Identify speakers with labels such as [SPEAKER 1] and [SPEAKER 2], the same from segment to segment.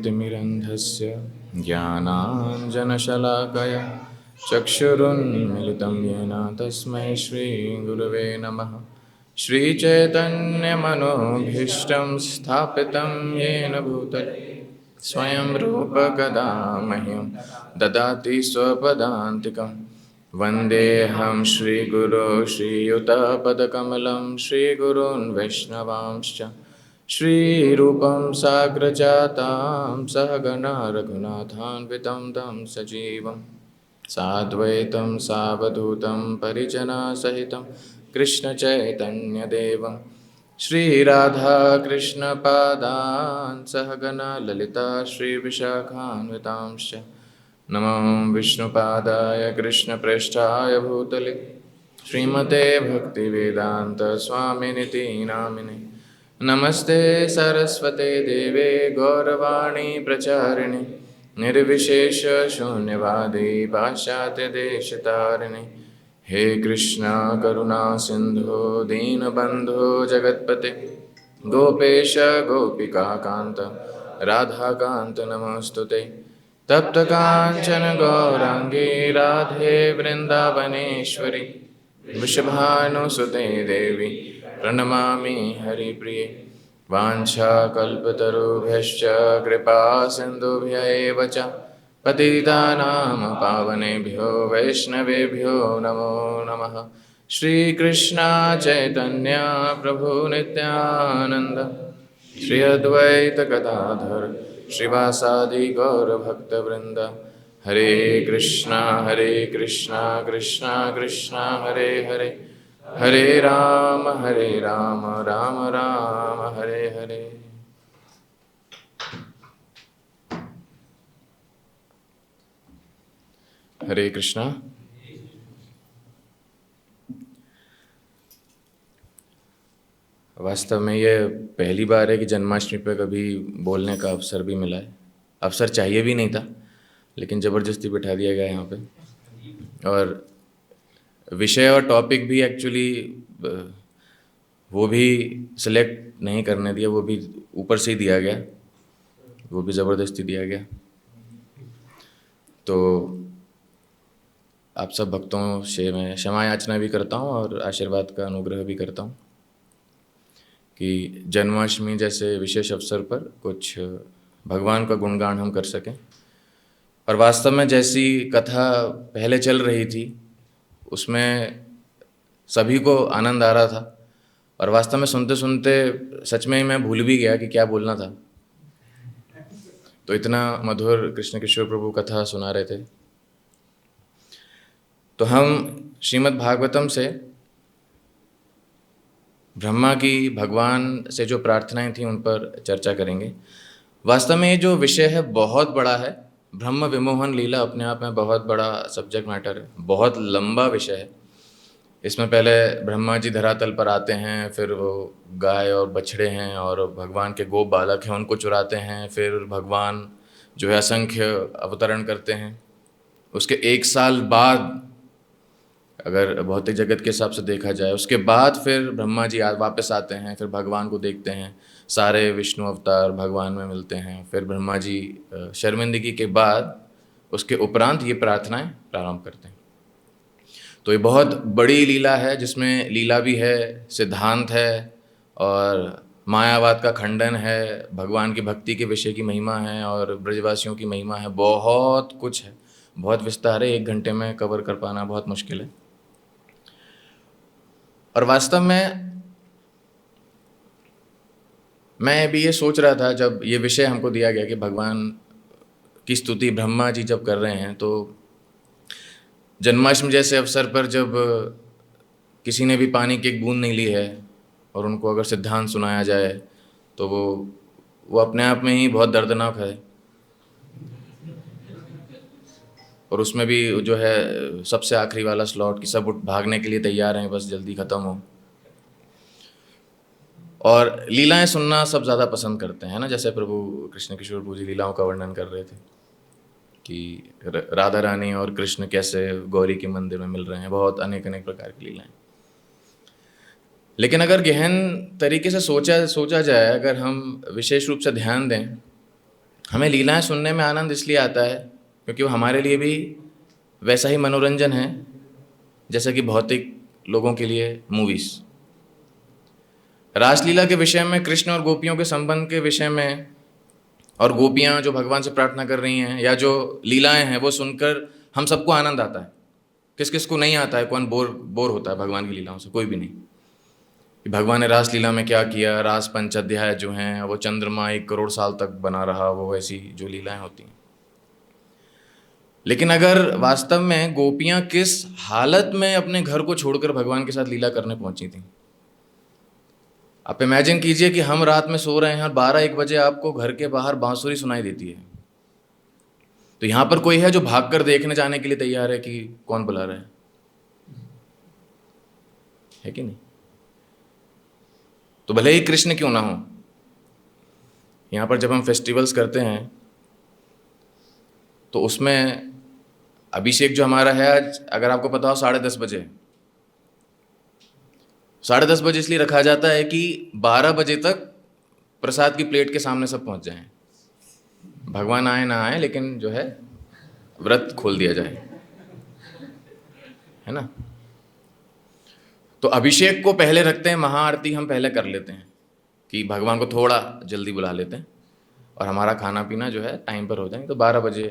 [SPEAKER 1] ज्ञानतिमिरन्धस्य ज्ञानाञ्जनशलाकया चक्षुरुन्मिलितं येन तस्मै श्रीगुरवे नमः। श्रीचैतन्यमनोभीष्टं स्थापितं येन भूतले स्वयं रूप कदा मह्यं ददाति स्वपदान्तिकं। वन्देऽहं श्रीगुरो श्रीयुतपदकमलं श्रीगुरून् वैष्णवांश्च श्रीरूपं साग्रजातां सहगणा रघुनाथान्वितं तं सजीवं साद्वैतं सावधूतं परिजनसहितं कृष्णचैतन्यदेवं श्रीराधाकृष्णपादान् सहगणा ललिता श्रीविशाखान्वितांश्च नमो विष्णुपादाय कृष्णप्रेष्ठाय भूतले श्रीमते भक्तिवेदान्तस्वामिनिति नामिने। नमस्ते सरस्वते देवे गौरवाणी प्रचारिणे निर्विशेष शून्यवादी पाश्चात्यदेशतारिणे। हे कृष्णा करुणा सिंधु दीनबंधो जगत्पते गोपेश गोपिकाकांत राधाकांत नमोस्तुते। तप्त कांचन गौरांगी राधे वृंदावनेश्वरी वृषभानुसुते देवी प्रणमामि हरिप्रिये। वाञ्छाकल्पतरुभ्यश्च कृपा सिन्धुभ्यैव च पतितानां पावनेभ्यो वैष्णवेभ्यो नमो नमः। श्रीकृष्ण चैतन्य प्रभु नित्यानंद श्री अद्वैत गदाधर श्रीवासादि गौरभक्तवृंद। हरे कृष्णा कृष्णा कृष्णा हरे हरे हरे राम राम राम हरे हरे। हरे कृष्णा। वास्तव में ये पहली बार है कि जन्माष्टमी पर कभी बोलने का अवसर भी मिला है। अवसर चाहिए भी नहीं था, लेकिन ज़बरदस्ती बिठा दिया गया यहाँ पे। और विषय और टॉपिक भी एक्चुअली वो भी सिलेक्ट नहीं करने दिया, वो भी ऊपर से ही दिया गया, वो भी ज़बरदस्ती दिया गया। तो आप सब भक्तों से मैं क्षमा याचना भी करता हूँ और आशीर्वाद का अनुग्रह भी करता हूँ कि जन्माष्टमी जैसे विशेष अवसर पर कुछ भगवान का गुणगान हम कर सकें। और वास्तव में जैसी कथा पहले चल रही थी उसमें सभी को आनंद आ रहा था, और वास्तव में सुनते सुनते सच में ही मैं भूल भी गया कि क्या बोलना था। तो इतना मधुर कृष्ण किशोर प्रभु कथा सुना रहे थे। तो हम श्रीमद् भागवतम से ब्रह्मा की भगवान से जो प्रार्थनाएं थी उन पर चर्चा करेंगे। वास्तव में ये जो विषय है बहुत बड़ा है। ब्रह्म विमोहन लीला अपने आप में बहुत बड़ा सब्जेक्ट मैटर है, बहुत लंबा विषय है। इसमें पहले ब्रह्मा जी धरातल पर आते हैं, फिर वो गाय और बछड़े हैं और भगवान के गोप बालक हैं उनको चुराते हैं, फिर भगवान जो है असंख्य अवतरण करते हैं। उसके 1 साल बाद, अगर भौतिक जगत के हिसाब से देखा जाए, उसके बाद फिर ब्रह्मा जी वापस आते हैं, फिर भगवान को देखते हैं, सारे विष्णु अवतार भगवान में मिलते हैं। फिर ब्रह्मा जी शर्मिंदगी के बाद उसके उपरांत ये प्रार्थनाएं प्रारंभ करते हैं। तो ये बहुत बड़ी लीला है जिसमें लीला भी है, सिद्धांत है और मायावाद का खंडन है, भगवान की भक्ति के विषय की महिमा है और ब्रजवासियों की महिमा है। बहुत कुछ है, बहुत विस्तार है, 1 घंटे में कवर कर पाना बहुत मुश्किल है। और वास्तव में मैं भी ये सोच रहा था जब ये विषय हमको दिया गया कि भगवान की स्तुति ब्रह्मा जी जब कर रहे हैं, तो जन्माष्टमी जैसे अवसर पर जब किसी ने भी पानी की एक बूंद नहीं ली है और उनको अगर सिद्धांत सुनाया जाए तो वो अपने आप में ही बहुत दर्दनाक है। और उसमें भी जो है सबसे आखिरी वाला स्लॉट कि सब भागने के लिए तैयार हैं, बस जल्दी ख़त्म हो। और लीलाएं सुनना सब ज़्यादा पसंद करते हैं ना, जैसे प्रभु कृष्ण किशोर प्रभु जी लीलाओं का वर्णन कर रहे थे कि राधा रानी और कृष्ण कैसे गौरी के मंदिर में मिल रहे हैं, बहुत अनेक अनेक प्रकार की लीलाएं। लेकिन अगर गहन तरीके से सोचा जाए, अगर हम विशेष रूप से ध्यान दें, हमें लीलाएं सुनने में आनंद इसलिए आता है क्योंकि वो हमारे लिए भी वैसा ही मनोरंजन है जैसा कि भौतिक लोगों के लिए मूवीज़। रासलीला के विषय में, कृष्ण और गोपियों के संबंध के विषय में, और गोपियाँ जो भगवान से प्रार्थना कर रही हैं या जो लीलाएं हैं वो सुनकर हम सबको आनंद आता है। किस किस को नहीं आता है? कौन बोर होता है भगवान की लीलाओं से? कोई भी नहीं। कि भगवान ने रासलीला में क्या किया, रास पंचाध्याय जो हैं वो चंद्रमा 1 करोड़ साल तक बना रहा, वो ऐसी जो लीलाएं होती हैं। लेकिन अगर वास्तव में गोपियां किस हालत में अपने घर को छोड़कर भगवान के साथ लीला करने पहुंची थी, आप इमेजिन कीजिए कि हम रात में सो रहे हैं और 12-1 बजे आपको घर के बाहर बांसुरी सुनाई देती है। तो यहाँ पर कोई है जो भागकर देखने जाने के लिए तैयार है कि कौन बुला रहा है कि नहीं? तो भले ही कृष्ण क्यों ना हो, यहाँ पर जब हम फेस्टिवल्स करते हैं तो उसमें अभिषेक जो हमारा है आज, अगर आपको पता हो, 10:30 बजे। 10:30 बजे इसलिए रखा जाता है कि 12 बजे तक प्रसाद की प्लेट के सामने सब पहुंच जाएं। भगवान आए ना आए, लेकिन जो है व्रत खोल दिया जाए, है ना? तो अभिषेक को पहले रखते हैं, महाआरती हम पहले कर लेते हैं कि भगवान को थोड़ा जल्दी बुला लेते हैं और हमारा खाना पीना जो है टाइम पर हो जाए, तो 12 बजे।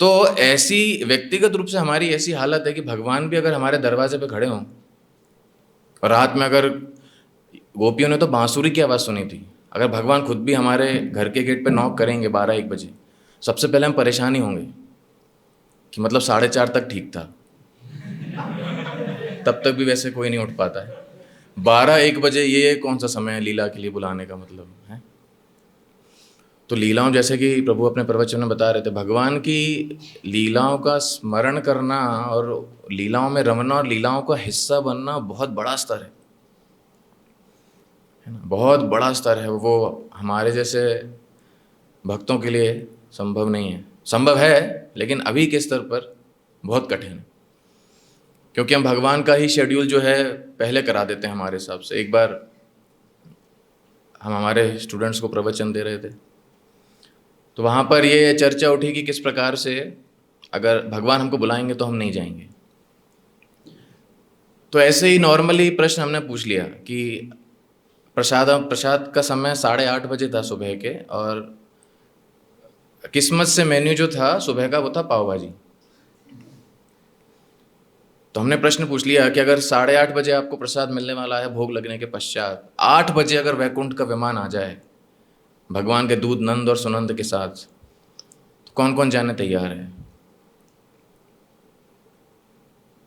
[SPEAKER 1] तो ऐसी व्यक्तिगत रूप से हमारी ऐसी हालत है कि भगवान भी अगर हमारे दरवाजे पे खड़े हों, और रात में अगर गोपियों ने तो बांसुरी की आवाज़ सुनी थी, अगर भगवान खुद भी हमारे घर के गेट पे नॉक करेंगे 12-1 बजे, सबसे पहले हम परेशान ही होंगे कि मतलब 4:30 तक ठीक था, तब तक भी वैसे कोई नहीं उठ पाता है। 12-1 बजे ये कौन सा समय है लीला के लिए बुलाने का, मतलब है? तो लीलाओं, जैसे कि प्रभु अपने प्रवचन में बता रहे थे, भगवान की लीलाओं का स्मरण करना और लीलाओं में रमना और लीलाओं का हिस्सा बनना बहुत बड़ा स्तर है ना? बहुत बड़ा स्तर है। वो हमारे जैसे भक्तों के लिए संभव नहीं है। संभव है लेकिन अभी के स्तर पर बहुत कठिन है, क्योंकि हम भगवान का ही शेड्यूल जो है पहले करा देते हैं हमारे हिसाब से। एक बार हम हमारे स्टूडेंट्स को प्रवचन दे रहे थे, तो वहाँ पर ये चर्चा उठी कि किस प्रकार से अगर भगवान हमको बुलाएंगे तो हम नहीं जाएंगे। तो ऐसे ही नॉर्मली प्रश्न हमने पूछ लिया कि प्रसाद का समय 8:30 बजे था सुबह के, और किस्मत से मेन्यू जो था सुबह का वो था पाव भाजी। तो हमने प्रश्न पूछ लिया कि अगर 8:30 बजे आपको प्रसाद मिलने वाला है भोग लगने के पश्चात, 8 बजे अगर वैकुंठ का विमान आ जाए भगवान के दूत नंद और सुनंद के साथ, तो कौन कौन जाने तैयार है?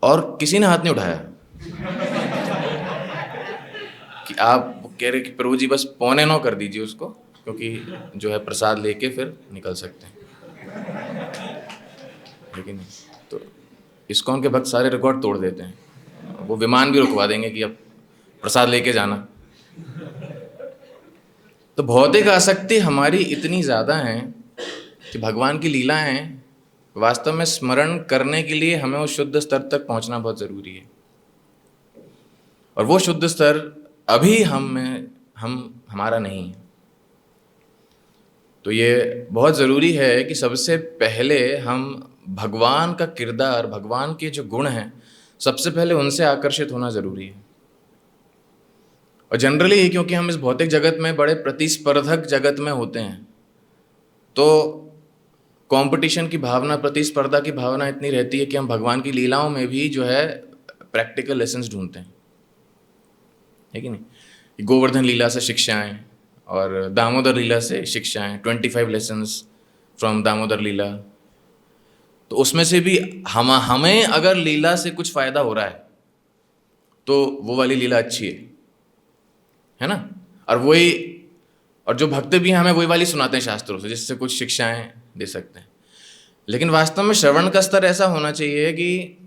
[SPEAKER 1] और किसी ने हाथ नहीं उठाया कि आप कह रहे कि प्रभु जी बस 8:45 कर दीजिए उसको, क्योंकि जो है प्रसाद लेके फिर निकल सकते हैं। लेकिन तो इस्कॉन के भक्त सारे रिकॉर्ड तोड़ देते हैं, वो विमान भी रुकवा देंगे कि अब प्रसाद लेके जाना। तो भौतिक आसक्ति हमारी इतनी ज़्यादा है कि भगवान की लीलाएं वास्तव में स्मरण करने के लिए हमें उस शुद्ध स्तर तक पहुंचना बहुत ज़रूरी है, और वो शुद्ध स्तर अभी हमारा नहीं है। तो ये बहुत ज़रूरी है कि सबसे पहले हम भगवान का किरदार, भगवान के जो गुण हैं, सबसे पहले उनसे आकर्षित होना ज़रूरी है। और जनरली क्योंकि हम इस भौतिक जगत में बड़े प्रतिस्पर्धक जगत में होते हैं, तो कंपटीशन की भावना, प्रतिस्पर्धा की भावना इतनी रहती है कि हम भगवान की लीलाओं में भी जो है प्रैक्टिकल लेसन्स ढूंढते हैं, है कि नहीं? गोवर्धन लीला से शिक्षाएं और दामोदर लीला से शिक्षाएं, 25 लेसन्स फ्रॉम दामोदर लीला। तो उसमें से भी हमें अगर लीला से कुछ फ़ायदा हो रहा है तो वो वाली लीला अच्छी है ना? और जो भक्त भी हैं हमें वही वाली सुनाते हैं शास्त्रों से, जिससे कुछ शिक्षाएं दे सकते हैं। लेकिन वास्तव में श्रवण का स्तर ऐसा होना चाहिए कि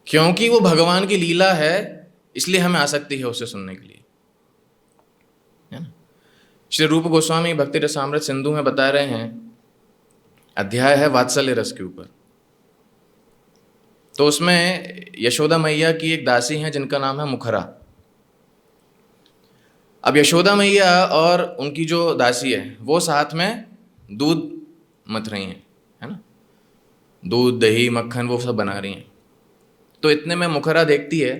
[SPEAKER 1] क्योंकि वो भगवान की लीला है इसलिए हमें आसक्ति है उसे सुनने के लिए, है ना? श्री रूप गोस्वामी भक्ति रसामृत सिंधु में बता रहे हैं, अध्याय है वात्सल्य रस के ऊपर। तो उसमें यशोदा मैया की एक दासी हैं जिनका नाम है मुखरा। अब यशोदा मैया और उनकी जो दासी है वो साथ में दूध मथ रही हैं, है ना, दूध दही मक्खन वो सब बना रही हैं। तो इतने में मुखरा देखती है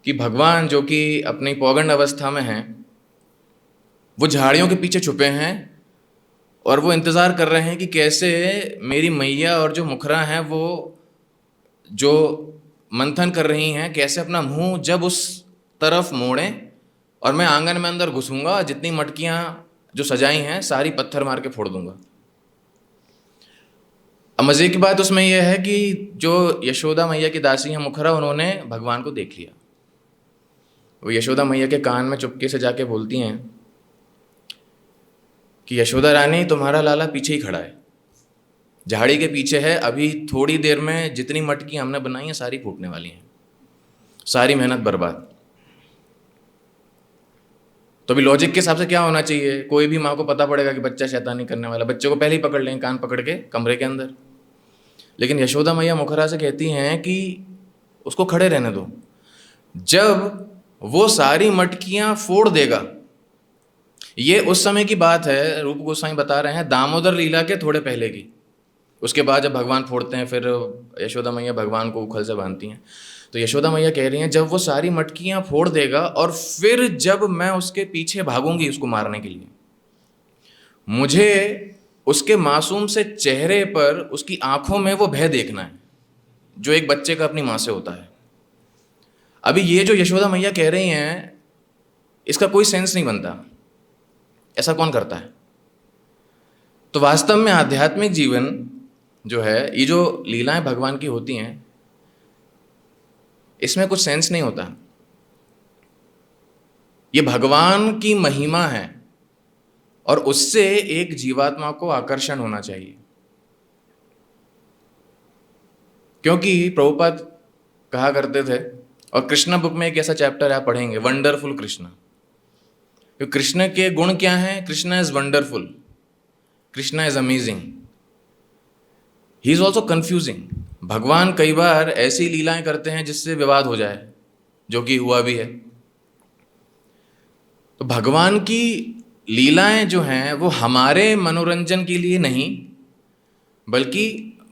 [SPEAKER 1] कि भगवान जो कि अपनी पौगंड अवस्था में हैं वो झाड़ियों के पीछे छुपे हैं और वो इंतज़ार कर रहे हैं कि कैसे मेरी मैया और जो मुखरा हैं वो जो मंथन कर रही हैं कैसे अपना मुंह जब उस तरफ मोड़ें और मैं आंगन में अंदर घुसूंगा, जितनी मटकियां जो सजाई हैं सारी पत्थर मार के फोड़ दूंगा। अब मज़े की बात उसमें यह है कि जो यशोदा मैया की दासी हैं मुखरा, उन्होंने भगवान को देख लिया। वो यशोदा मैया के कान में चुपके से जाके बोलती हैं कि यशोदा रानी तुम्हारा लाला पीछे ही खड़ा है, झाड़ी के पीछे है, अभी थोड़ी देर में जितनी मटकी हमने बनाई हैं सारी फूटने वाली हैं, सारी मेहनत बर्बाद। तो अभी लॉजिक के हिसाब से क्या होना चाहिए, कोई भी माँ को पता पड़ेगा कि बच्चा शैतानी करने वाला, बच्चे को पहले ही पकड़ लेंगे कान पकड़ के कमरे के अंदर। लेकिन यशोदा मैया मुखरा से कहती हैं कि उसको खड़े रहने दो, जब वो सारी मटकियां फोड़ देगा। ये उस समय की बात है, रूप गोस्वामी बता रहे हैं दामोदर लीला के थोड़े पहले की। उसके बाद जब भगवान फोड़ते हैं फिर यशोदा मैया भगवान को उखल से बांधती हैं। तो यशोदा मैया कह रही हैं जब वो सारी मटकियां फोड़ देगा और फिर जब मैं उसके पीछे भागूंगी उसको मारने के लिए, मुझे उसके मासूम से चेहरे पर, उसकी आंखों में वो भय देखना है जो एक बच्चे का अपनी माँ से होता है। अभी ये जो यशोदा मैया कह रही हैं इसका कोई सेंस नहीं बनता, ऐसा कौन करता है? तो वास्तव में आध्यात्मिक जीवन जो है, ये जो लीलाएं भगवान की होती हैं इसमें कुछ सेंस नहीं होता। ये भगवान की महिमा है और उससे एक जीवात्मा को आकर्षण होना चाहिए। क्योंकि प्रभुपाद कहा करते थे, और कृष्णा बुक में एक ऐसा चैप्टर आप पढ़ेंगे, वंडरफुल कृष्णा। तो कृष्ण के गुण क्या हैं? Krishna is wonderful, Krishna is amazing, he is also confusing. भगवान कई बार ऐसी लीलाएं करते हैं जिससे विवाद हो जाए, जो कि हुआ भी है। तो भगवान की लीलाएं जो हैं वो हमारे मनोरंजन के लिए नहीं बल्कि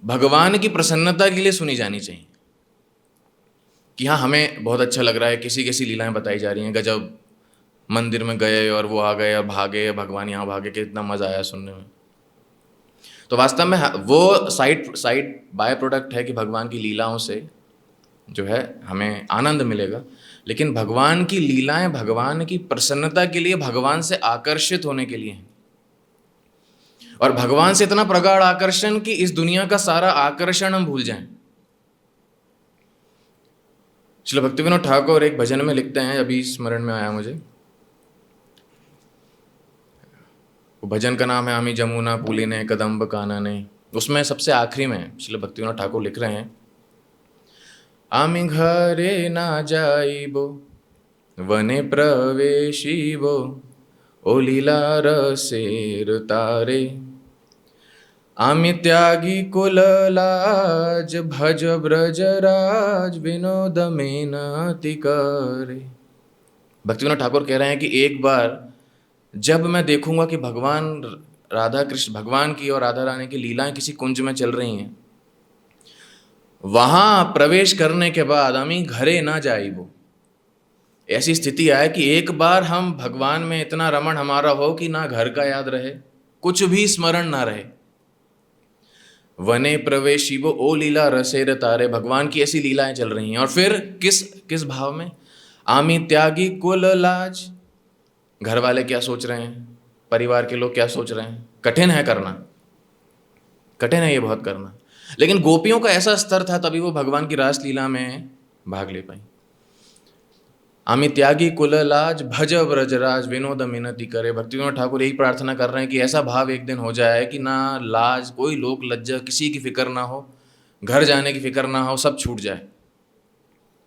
[SPEAKER 1] भगवान की प्रसन्नता के लिए सुनी जानी चाहिए। कि हाँ हमें बहुत अच्छा लग रहा है, किसी कैसी लीलाएं बताई जा रही हैं, गजब, मंदिर में गए और वो आ गए और भागे, भगवान यहाँ भागे, कितना मज़ा आया सुनने में। तो वास्तव में वो साइड बाय प्रोडक्ट है कि भगवान की लीलाओं से जो है हमें आनंद मिलेगा। लेकिन भगवान की लीलाएं भगवान की प्रसन्नता के लिए, भगवान से आकर्षित होने के लिए हैं। और भगवान से इतना प्रगाढ़ आकर्षण कि इस दुनिया का सारा आकर्षण हम भूल जाएं। श्रील भक्तिविनोद ठाकुर एक भजन में लिखते हैं, अभी स्मरण में आया मुझे, वो भजन का नाम है आमी जमुना पुलिने कदम्ब कानने। उसमें सबसे आखिरी में श्रील भक्तिविनोद ठाकुर लिख रहे हैं, आमी घरे ना जाइबो वने प्रवेशिबो ओ लीला रसेर तारे, आमी त्यागी कुललाज भज ब्रजराज विनोद मेनति करे। भक्तिविनोद ठाकुर कह रहे हैं कि एक बार जब मैं देखूंगा कि भगवान राधा कृष्ण, भगवान की और राधा रानी की लीलाएं किसी कुंज में चल रही हैं, वहां प्रवेश करने के बाद आमी घरे ना जाइबो, ऐसी स्थिति आए कि एक बार हम भगवान में इतना रमण हमारा हो कि ना घर का याद रहे, कुछ भी स्मरण ना रहे। वने प्रवेशिबो ओ लीला रसेर तारे, भगवान की ऐसी लीलाएं चल रही हैं। और फिर किस भाव में, आमी त्यागी कुल लाज, घर वाले क्या सोच रहे हैं, परिवार के लोग क्या सोच रहे हैं, कठिन है करना, कठिन है ये बहुत करना। लेकिन गोपियों का ऐसा स्तर था तभी वो भगवान की रास लीला में भाग ले पाई। आमी त्यागी कुल लाज भज ब्रजराज विनोद मिनति करे। भक्तिविनोद ठाकुर यही प्रार्थना कर रहे हैं कि ऐसा भाव एक दिन हो जाए कि ना लाज, कोई लोक लज्जा, किसी की फिक्र ना हो, घर जाने की फिक्र ना हो, सब छूट जाए।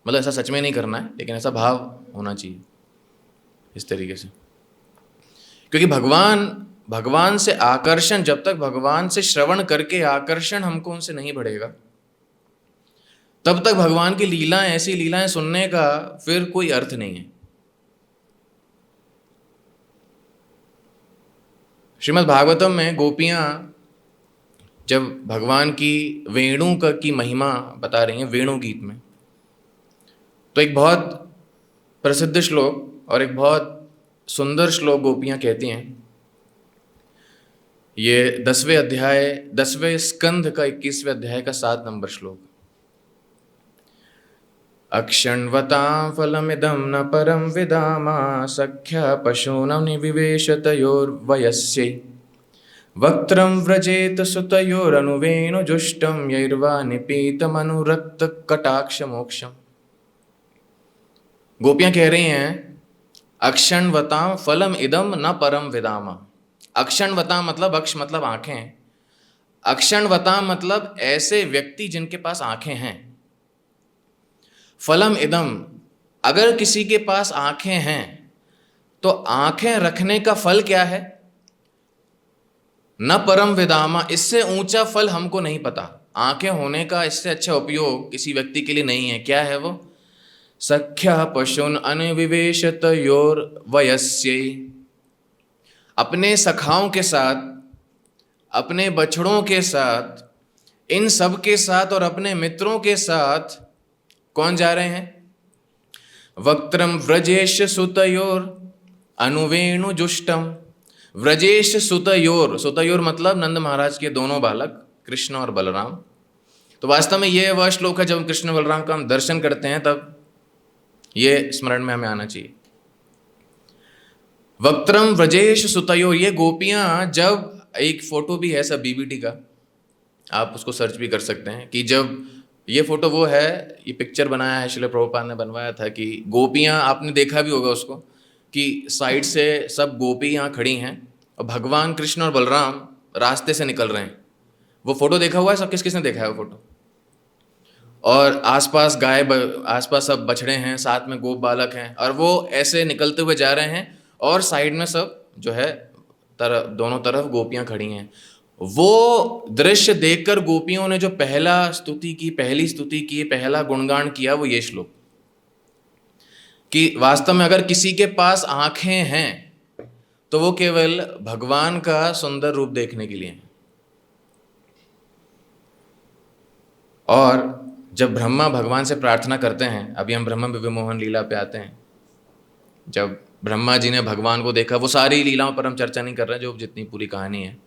[SPEAKER 1] मतलब ऐसा सच में नहीं करना है, लेकिन ऐसा भाव होना चाहिए इस तरीके से। क्योंकि भगवान से आकर्षण, जब तक भगवान से श्रवण करके आकर्षण हमको उनसे नहीं बढ़ेगा, तब तक भगवान की लीलाएं, ऐसी लीलाएं सुनने का फिर कोई अर्थ नहीं है। श्रीमद् भागवतम में गोपियाँ जब भगवान की वेणु की महिमा बता रही हैं वेणु गीत में, तो एक बहुत प्रसिद्ध श्लोक और एक बहुत सुंदर श्लोक गोपियाँ कहती हैं। ये 10वें स्कंध का 21वें अध्याय का 7 नंबर श्लोक। अक्षण्वतां फलमिदं न परं विदामा सख्या पशूनां निविवेशतयोर्वयस्यै वक्त्रं व्रजेत सुतयोरनुवेणुजुष्टं यैर्वा निपीतमनुरक्तकटाक्षमोक्षम्। गोपियां कह रही हैं अक्षण्वतां फलम इदम न परम विदामा। अक्षण्वतां मतलब अक्ष मतलब आंखें, अक्षण्वतां मतलब ऐसे व्यक्ति जिनके पास आंखें हैं। फलम इदम, अगर किसी के पास आंखें हैं तो आंखें रखने का फल क्या है? न परम विदामा, इससे ऊंचा फल हमको नहीं पता। आंखें होने का इससे अच्छा उपयोग किसी व्यक्ति के लिए नहीं है। क्या है वो? सख्या पशुन अनिविवेशतयोर्वयस्यै, अपने सखाओं के साथ, अपने बछड़ों के साथ, इन सब के साथ और अपने मित्रों के साथ कौन जा रहे हैं? वक्त्रम व्रजेश सुतयोर अनुवेणुजुष्टम। व्रजेश सुतयोर, सुतयोर मतलब नंद महाराज के दोनों बालक कृष्ण और बलराम। तो वास्तव में ये वह श्लोक है जब कृष्ण बलराम का हम दर्शन करते हैं तब ये स्मरण में हमें आना चाहिए। वक्त्रम व्रजेश सुतयोर, ये गोपियां जब, एक फोटो भी है सब बीबीटी का, आप उसको सर्च भी कर सकते हैं कि जब ये फोटो वो है, ये पिक्चर बनाया है श्रील प्रभुपाद ने बनवाया था कि गोपियां, आपने देखा भी होगा उसको कि साइड से सब गोपियां खड़ी हैं और भगवान कृष्ण और बलराम रास्ते से निकल रहे हैं। वो फोटो देखा हुआ है सब? किसने देखा है वो फोटो? और आसपास आसपास सब बछड़े हैं, साथ में गोप बालक हैं और वो ऐसे निकलते हुए जा रहे हैं और साइड में सब जो है दोनों तरफ गोपियां खड़ी हैं। वो दृश्य देखकर गोपियों ने जो पहली स्तुति की, पहला गुणगान किया वो ये श्लोक कि वास्तव में अगर किसी के पास आंखें हैं तो वो केवल भगवान का सुंदर रूप देखने के लिए हैं। और जब ब्रह्मा भगवान से प्रार्थना करते हैं, अभी हम ब्रह्म विमोहन लीला पे आते हैं, जब ब्रह्मा जी ने भगवान को देखा, वो सारी लीलाओं पर हम चर्चा नहीं कर रहे जो जितनी पूरी कहानी है,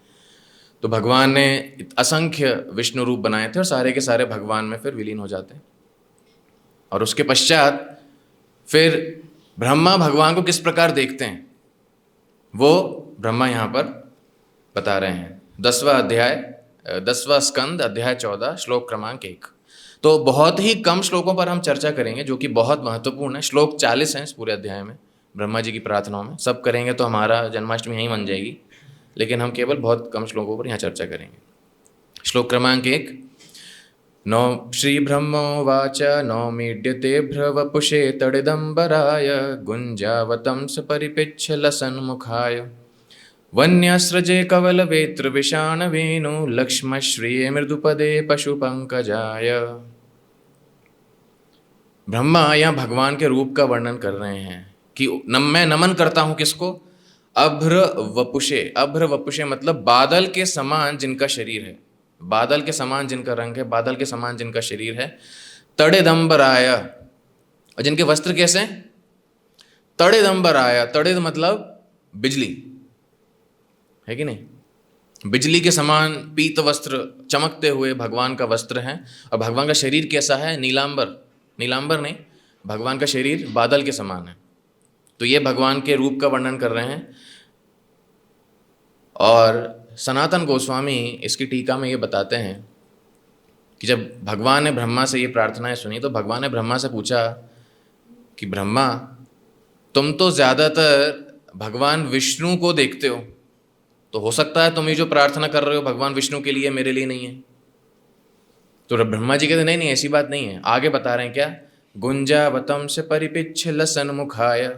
[SPEAKER 1] तो भगवान ने असंख्य विष्णु रूप बनाए थे और सारे के सारे भगवान में फिर विलीन हो जाते हैं। और उसके पश्चात फिर ब्रह्मा भगवान को किस प्रकार देखते हैं वो ब्रह्मा यहाँ पर बता रहे हैं। 10वां स्कंद अध्याय 14 श्लोक क्रमांक 1। तो बहुत ही कम श्लोकों पर हम चर्चा करेंगे जो कि बहुत महत्वपूर्ण है। श्लोक 40 हैं इस पूरे अध्याय में ब्रह्मा जी की प्रार्थनाओं में। सब करेंगे तो हमारा जन्माष्टमी यहीं बन जाएगी, लेकिन हम केवल बहुत कम श्लोकों पर यहाँ चर्चा करेंगे। श्लोक क्रमांक 1। नौ श्री ब्रह्मोवाच नौमीड्यते भ्रवपुषे तडिदम्बराय गुञ्जावतंस परिपिच्छलसन्मुखाय वन्यस्रजे कवलवेत्र विषाण वेणु लक्ष्मश्रिये मृदुपदे पशुपंकजाय। ब्रह्मा यहाँ भगवान के रूप का वर्णन कर रहे हैं कि मैं नमन करता हूँ किसको? अभ्र वपुषे। अभ्र वपुषे मतलब बादल के समान जिनका शरीर है, बादल के समान जिनका रंग है, बादल के समान जिनका शरीर है। तड़िदम्बराय, और जिनके वस्त्र कैसे? तड़िदम्बराय। तड़िद मतलब बिजली है कि नहीं? बिजली के समान पीत वस्त्र चमकते हुए भगवान का वस्त्र है। और भगवान का शरीर कैसा है? नीलांबर। नीलांबर नहीं, भगवान का शरीर बादल के समान है। तो ये भगवान के रूप का वर्णन कर रहे हैं। और सनातन गोस्वामी इसकी टीका में ये बताते हैं कि जब भगवान ने ब्रह्मा से ये प्रार्थनाएं सुनी तो भगवान ने ब्रह्मा से पूछा कि ब्रह्मा, तुम तो ज़्यादातर भगवान विष्णु को देखते हो सकता है तुम ये जो प्रार्थना कर रहे हो भगवान विष्णु के लिए, मेरे लिए नहीं है। तो ब्रह्मा जी कहते नहीं नहीं, ऐसी बात नहीं है। आगे बता रहे हैं क्या? गुंजावतम से परिपिच्छल सन्मुखाय।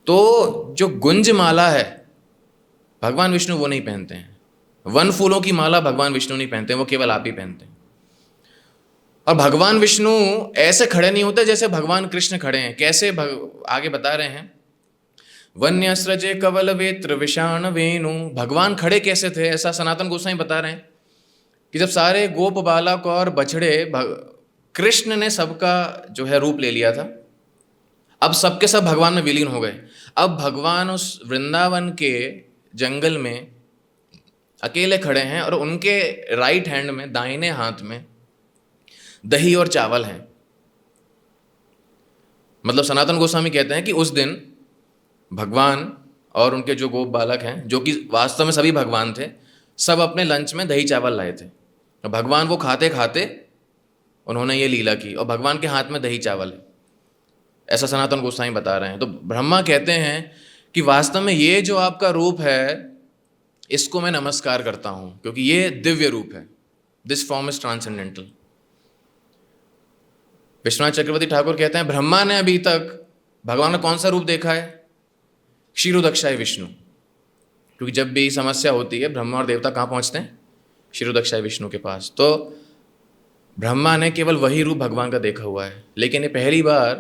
[SPEAKER 1] तो जो गुंज माला है भगवान विष्णु वो नहीं पहनते हैं। वन फूलों की माला भगवान विष्णु नहीं पहनते, वो केवल आप ही पहनते हैं। और भगवान विष्णु ऐसे खड़े नहीं होते जैसे भगवान कृष्ण खड़े हैं। कैसे? आगे बता रहे हैं, वन्यस्रजे कवल वेत्र विषाण वेणु। भगवान खड़े कैसे थे, ऐसा सनातन गोस्वामी बता रहे हैं कि जब सारे गोप बालक और बछड़े कृष्ण ने सबका जो है रूप ले लिया था, अब सबके सब भगवान में विलीन हो गए। अब भगवान उस वृंदावन के जंगल में अकेले खड़े हैं और उनके राइट हैंड में, दाहिने हाथ में दही और चावल हैं। मतलब सनातन गोस्वामी कहते हैं कि उस दिन भगवान और उनके जो गोप बालक हैं, जो कि वास्तव में सभी भगवान थे, सब अपने लंच में दही चावल लाए थे। और भगवान वो खाते खाते उन्होंने ये लीला की और भगवान के हाथ में दही चावल है, ऐसा सनातन गोस्वामी बता रहे हैं। तो ब्रह्मा कहते हैं कि वास्तव में ये जो आपका रूप है, इसको मैं नमस्कार करता हूं, क्योंकि ये दिव्य रूप है। This form is transcendental. Vishwanath Chakravarti Thakur कहते हैं ब्रह्मा ने अभी तक भगवान का कौन सा रूप देखा है? क्षीरोदक्षाय विष्णु। क्योंकि जब भी समस्या होती है, ब्रह्मा और देवता कहाँ पहुँचते हैं? क्षीरोदक्षाय विष्णु के पास। तो ब्रह्मा ने केवल वही रूप भगवान का देखा हुआ है, लेकिन ये पहली बार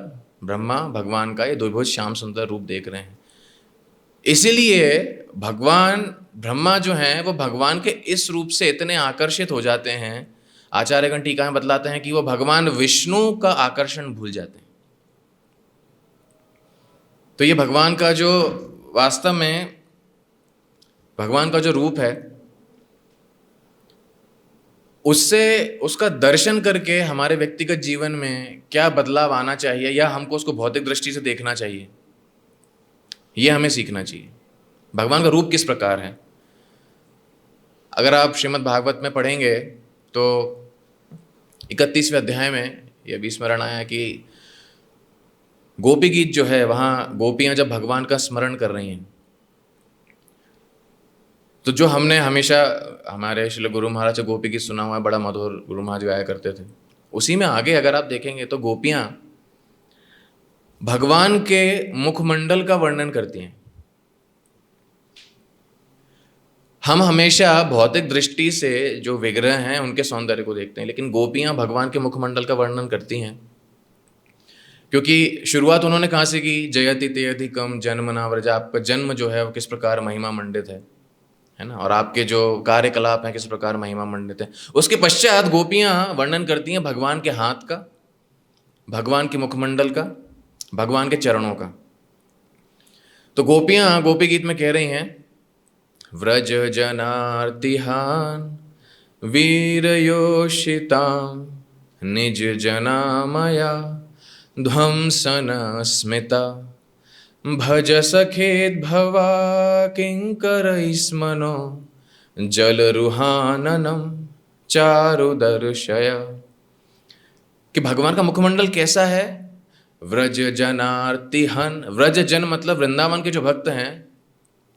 [SPEAKER 1] ब्रह्मा भगवान का ये द्विभुज श्याम सुंदर रूप देख रहे हैं। इसीलिए भगवान ब्रह्मा जो हैं वो भगवान के इस रूप से इतने आकर्षित हो जाते हैं, आचार्यगण टीका में बतलाते हैं कि वो भगवान विष्णु का आकर्षण भूल जाते हैं। तो ये भगवान का जो वास्तव में भगवान का जो रूप है, उससे उसका दर्शन करके हमारे व्यक्तिगत जीवन में क्या बदलाव आना चाहिए, या हमको उसको भौतिक दृष्टि से देखना चाहिए, ये हमें सीखना चाहिए। भगवान का रूप किस प्रकार है? अगर आप श्रीमद् भागवत में पढ़ेंगे तो 31वें अध्याय में यह भी स्मरण आया कि गोपी गीत जो है, वहाँ गोपियाँ जब भगवान का स्मरण कर रही हैं, तो जो हमने हमेशा हमारे श्री गुरु महाराज से गोपी गीत सुना हुआ है, बड़ा मधुर गुरु महाराज गाया करते थे, उसी में आगे अगर आप देखेंगे तो गोपियाँ भगवान के मुखमंडल का वर्णन करती हैं। हम हमेशा भौतिक दृष्टि से जो विग्रह हैं उनके सौंदर्य को देखते हैं, लेकिन गोपियाँ भगवान के मुखमंडल का वर्णन करती हैं। क्योंकि शुरुआत उन्होंने कहाँ से की? जयति तेऽधिकम जन्मना व्रज। आपका जन्म जो है वो किस प्रकार महिमा मंडित है ना, और आपके जो कार्यकलाप हैं किस प्रकार महिमा मंडित है। उसके पश्चात गोपियाँ वर्णन करती हैं भगवान के हाथ का, भगवान के मुखमंडल का, भगवान के चरणों का। तो गोपियाँ गोपी गीत में कह रही हैं, व्रज जनार्तिहान वीरयोषिताम निज जनामया ध्वंसन स्मिता भज सखेत भवा किंकर स्मनो जलरुहाननम चारुदर्शया। कि भगवान का मुखमंडल कैसा है? व्रज जनार्तिहन। व्रज जन मतलब वृंदावन के जो भक्त हैं।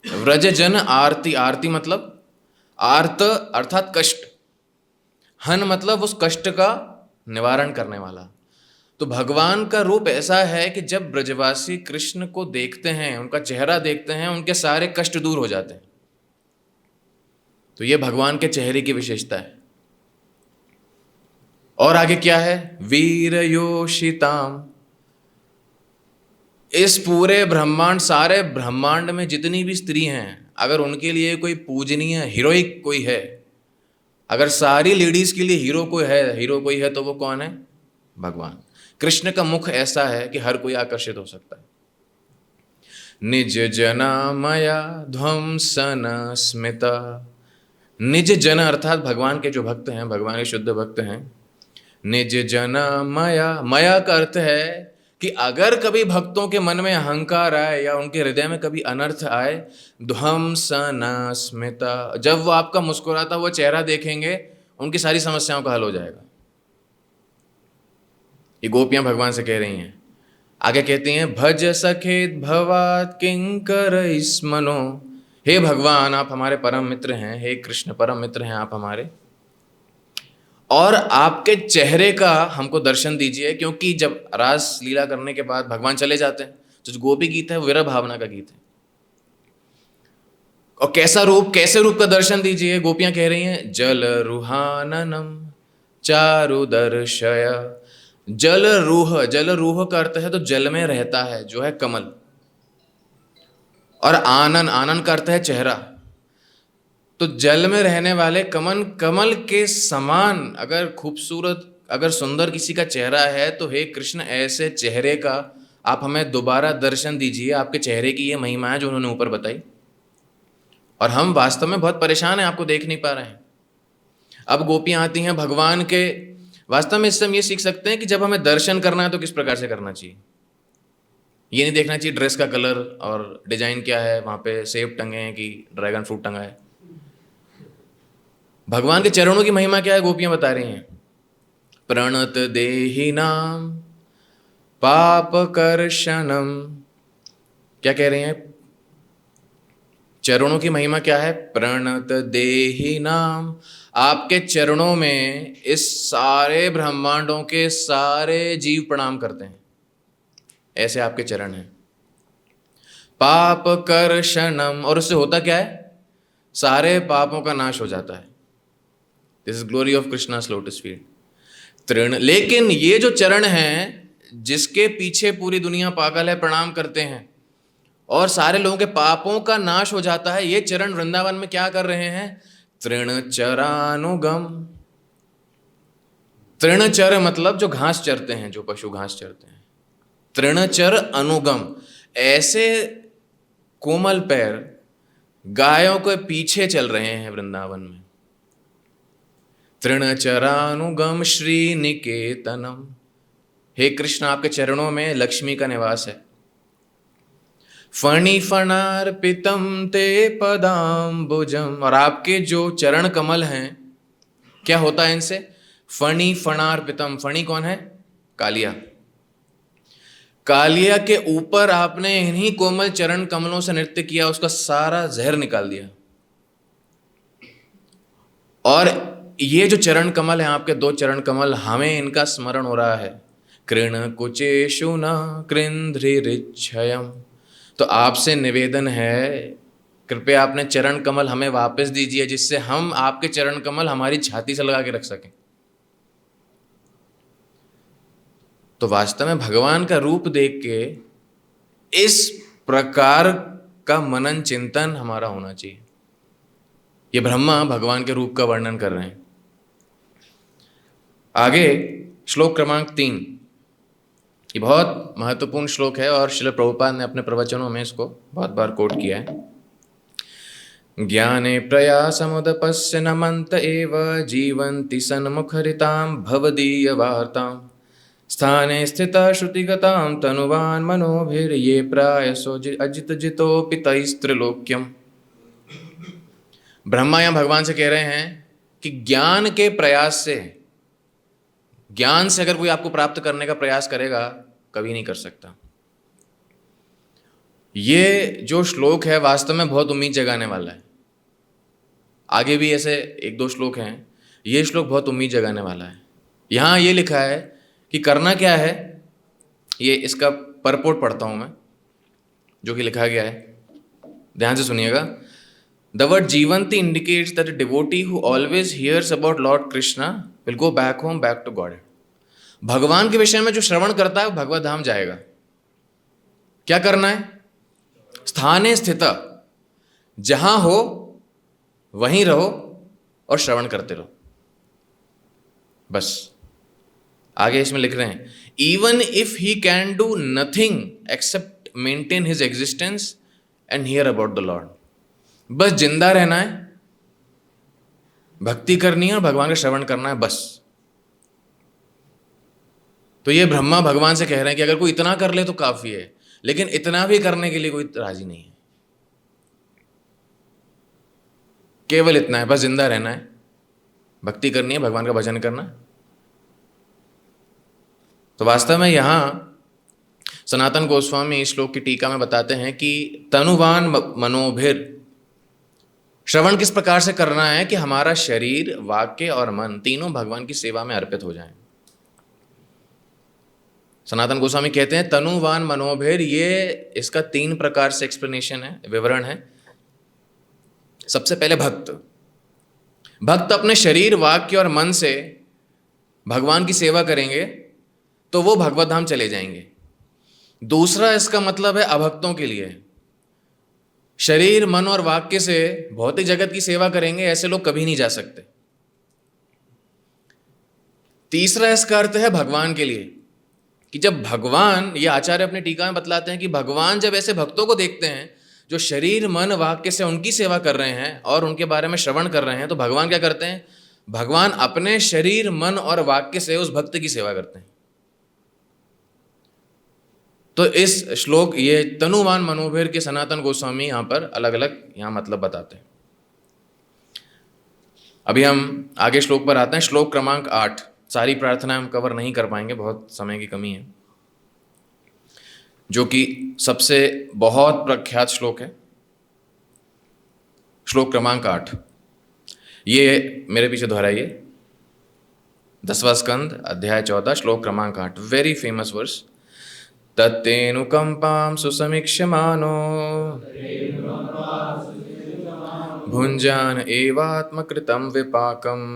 [SPEAKER 1] व्रज जन आरती, आरती मतलब आर्त अर्थात कष्ट, हन मतलब उस कष्ट का निवारण करने वाला। तो भगवान का रूप ऐसा है कि जब ब्रजवासी कृष्ण को देखते हैं, उनका चेहरा देखते हैं, उनके सारे कष्ट दूर हो जाते हैं। तो ये भगवान के चेहरे की विशेषता है। और आगे क्या है? वीरयोषिताम। इस पूरे ब्रह्मांड, सारे ब्रह्मांड में जितनी भी स्त्री हैं, अगर उनके लिए कोई पूजनीय हीरोइक कोई है, अगर सारी लेडीज के लिए हीरो कोई है तो वो कौन है? भगवान। कृष्ण का मुख ऐसा है कि हर कोई आकर्षित हो सकता है। निज जना मया ध्वंसन स्मिता। निज जन अर्थात भगवान के जो भक्त हैं, भगवान के शुद्ध भक्त हैं। निज जना मया, मया का अर्थ है कि अगर कभी भक्तों के मन में अहंकार आए या उनके हृदय में कभी अनर्थ आए, ध्वंसन स्मिता, जब वो आपका मुस्कुराता हुआ चेहरा देखेंगे, उनकी सारी समस्याओं का हल हो जाएगा। ये गोपियां भगवान से कह रही हैं। आगे कहती हैं, भज सखेत भवात किंकर स्मनो। हे भगवान, आप हमारे परम मित्र हैं। हे कृष्ण, परम मित्र हैं आप हमारे, और आपके चेहरे का हमको दर्शन दीजिए। क्योंकि जब रास लीला करने के बाद भगवान चले जाते हैं, तो जो गोपी गीत है वो विरह भावना का गीत है। और कैसा रूप, कैसे रूप का दर्शन दीजिए? गोपियां कह रही हैं, जल रुहाननम चारुदर्शया। जल रूह, जल रूह का अर्थ है तो जल में रहता है, जो है कमल। और आनन, आनन का अर्थ है चेहरा। तो जल में रहने वाले कमल के समान अगर खूबसूरत, अगर सुंदर किसी का चेहरा है, तो हे कृष्ण, ऐसे चेहरे का आप हमें दोबारा दर्शन दीजिए। आपके चेहरे की ये महिमा है जो उन्होंने ऊपर बताई, और हम वास्तव में बहुत परेशान हैं, आपको देख नहीं पा रहे हैं। अब गोपियां आती हैं भगवान के, वास्तव में इससे हम ये सीख सकते हैं कि जब हमें दर्शन करना है तो किस प्रकार से करना चाहिए। ये नहीं देखना चाहिए ड्रेस का कलर और डिजाइन क्या है, वहां पे सेब टंगे हैं कि ड्रैगन फ्रूट टंगा है। भगवान के चरणों की महिमा क्या है, गोपियां बता रही हैं। प्रणत देहि नाम पाप कर्षणम, क्या कह रही हैं? चरणों की महिमा क्या है? प्रणत देहि नाम, आपके चरणों में इस सारे ब्रह्मांडों के सारे जीव प्रणाम करते हैं, ऐसे आपके चरण हैं। पाप कर्षणम, और उससे होता क्या है? सारे पापों का नाश हो जाता है। This is glory of Krishna's lotus feet. तृण, लेकिन ये जो चरण हैं जिसके पीछे पूरी दुनिया पागल है, प्रणाम करते हैं और सारे लोगों के पापों का नाश हो जाता है, ये चरण वृंदावन में क्या कर रहे हैं? तृण चरानुगम। तृणचर मतलब जो घास चरते हैं, जो पशु घास चरते हैं। तृणचर अनुगम, ऐसे कोमल पैर गायों के पीछे चल रहे हैं वृंदावन में। तृणचरानुगम श्री निकेतनम, हे कृष्ण, आपके चरणों में लक्ष्मी का निवास है। फणि फणार्पितम ते पदाम्बुजम, और आपके जो चरण कमल हैं, क्या होता है इनसे? फणि फणार्पितम, फणि कौन है? कालिया। कालिया के ऊपर आपने इन्हीं कोमल चरण कमलों से नृत्य किया, उसका सारा जहर निकाल दिया। और ये जो चरण कमल है, आपके दो चरण कमल, हमें इनका स्मरण हो रहा है। कृण कुचेषु न कृंध्रिरिच्छयम, तो आपसे निवेदन है, कृपया अपने चरण कमल हमें वापस दीजिए, जिससे हम आपके चरण कमल हमारी छाती से लगा के रख सकें। तो वास्तव में भगवान का रूप देख के इस प्रकार का मनन चिंतन हमारा होना चाहिए। ये ब्रह्मा भगवान के रूप का वर्णन कर रहे हैं। आगे श्लोक क्रमांक 3, ये बहुत महत्वपूर्ण श्लोक है और श्रील प्रभुपाद ने अपने प्रवचनों में इसको बहुत बार कोट किया है। ज्ञाने प्रयासमुदपस्य नमन्त एव जीवन्ति सन्मुखरितां भवदीय वार्तां स्थाने स्थिता श्रुतिगतां तनुवान् मनोभिर्ये प्रायसो अजित जितोऽपि तैस्त्रिलोक्यम्। ब्रह्मा यहाँ भगवान से कह रहे हैं कि ज्ञान के प्रयास से, ज्ञान से अगर कोई आपको प्राप्त करने का प्रयास करेगा, कभी नहीं कर सकता। ये जो श्लोक है वास्तव में बहुत उम्मीद जगाने वाला है। आगे भी ऐसे एक दो श्लोक हैं, ये श्लोक बहुत उम्मीद जगाने वाला है। यहाँ ये लिखा है कि करना क्या है, ये इसका परपोर्ट पढ़ता हूँ मैं, जो कि लिखा गया है, ध्यान से सुनिएगा। The word Jivanti indicates that a devotee who always hears about Lord Krishna will go back home, back to God. भगवान के विषय में जो श्रवण करता है वो भगवत धाम जाएगा। क्या करना है? स्थाने स्थित, जहां हो वहीं रहो और श्रवण करते रहो, बस। आगे इसमें लिख रहे हैं, even if he can do nothing except maintain his existence and hear about the Lord. बस जिंदा रहना है, भक्ति करनी है और भगवान का श्रवण करना है, बस। तो ये ब्रह्मा भगवान से कह रहे हैं कि अगर कोई इतना कर ले तो काफी है, लेकिन इतना भी करने के लिए कोई राजी नहीं है। केवल इतना है, बस जिंदा रहना है, भक्ति करनी है, भगवान का भजन करना है। तो वास्तव में यहां सनातन गोस्वामी इस श्लोक की टीका में बताते हैं कि तनुवान मनोभिर, श्रवण किस प्रकार से करना है कि हमारा शरीर, वाक्य और मन तीनों भगवान की सेवा में अर्पित हो जाएं। सनातन गोस्वामी कहते हैं तनुवान मनोभिर, ये इसका 3 प्रकार से एक्सप्लेनेशन है, विवरण है। सबसे पहले भक्त अपने शरीर, वाक्य और मन से भगवान की सेवा करेंगे तो वो भगवत धाम चले जाएंगे। दूसरा इसका मतलब है अभक्तों के लिए, शरीर, मन और वाक्य से भौतिक जगत की सेवा करेंगे, ऐसे लोग कभी नहीं जा सकते। तीसरा इसका अर्थ है भगवान के लिए, कि जब भगवान, ये आचार्य अपने टीका में बतलाते हैं कि भगवान जब ऐसे भक्तों को देखते हैं जो शरीर, मन, वाक्य से उनकी सेवा कर रहे हैं और उनके बारे में श्रवण कर रहे हैं, तो भगवान क्या करते हैं? भगवान अपने शरीर, मन और वाक्य से उस भक्त की सेवा करते हैं। तो इस श्लोक, ये तनुवान मनोभीर के सनातन गोस्वामी यहाँ पर अलग अलग यहाँ मतलब बताते हैं। अभी हम आगे श्लोक पर आते हैं, श्लोक क्रमांक 8। सारी प्रार्थना हम कवर नहीं कर पाएंगे, बहुत समय की कमी है, जो कि सबसे बहुत प्रख्यात श्लोक है। श्लोक क्रमांक 8, ये मेरे पीछे दोहराइए। 10वां स्कंद, अध्याय 14, श्लोक क्रमांक 8, वेरी फेमस वर्स। तत्तेनुकंपां सुसमीक्ष्यमानो भुञ्जान एवात्मकृतं विपाकम्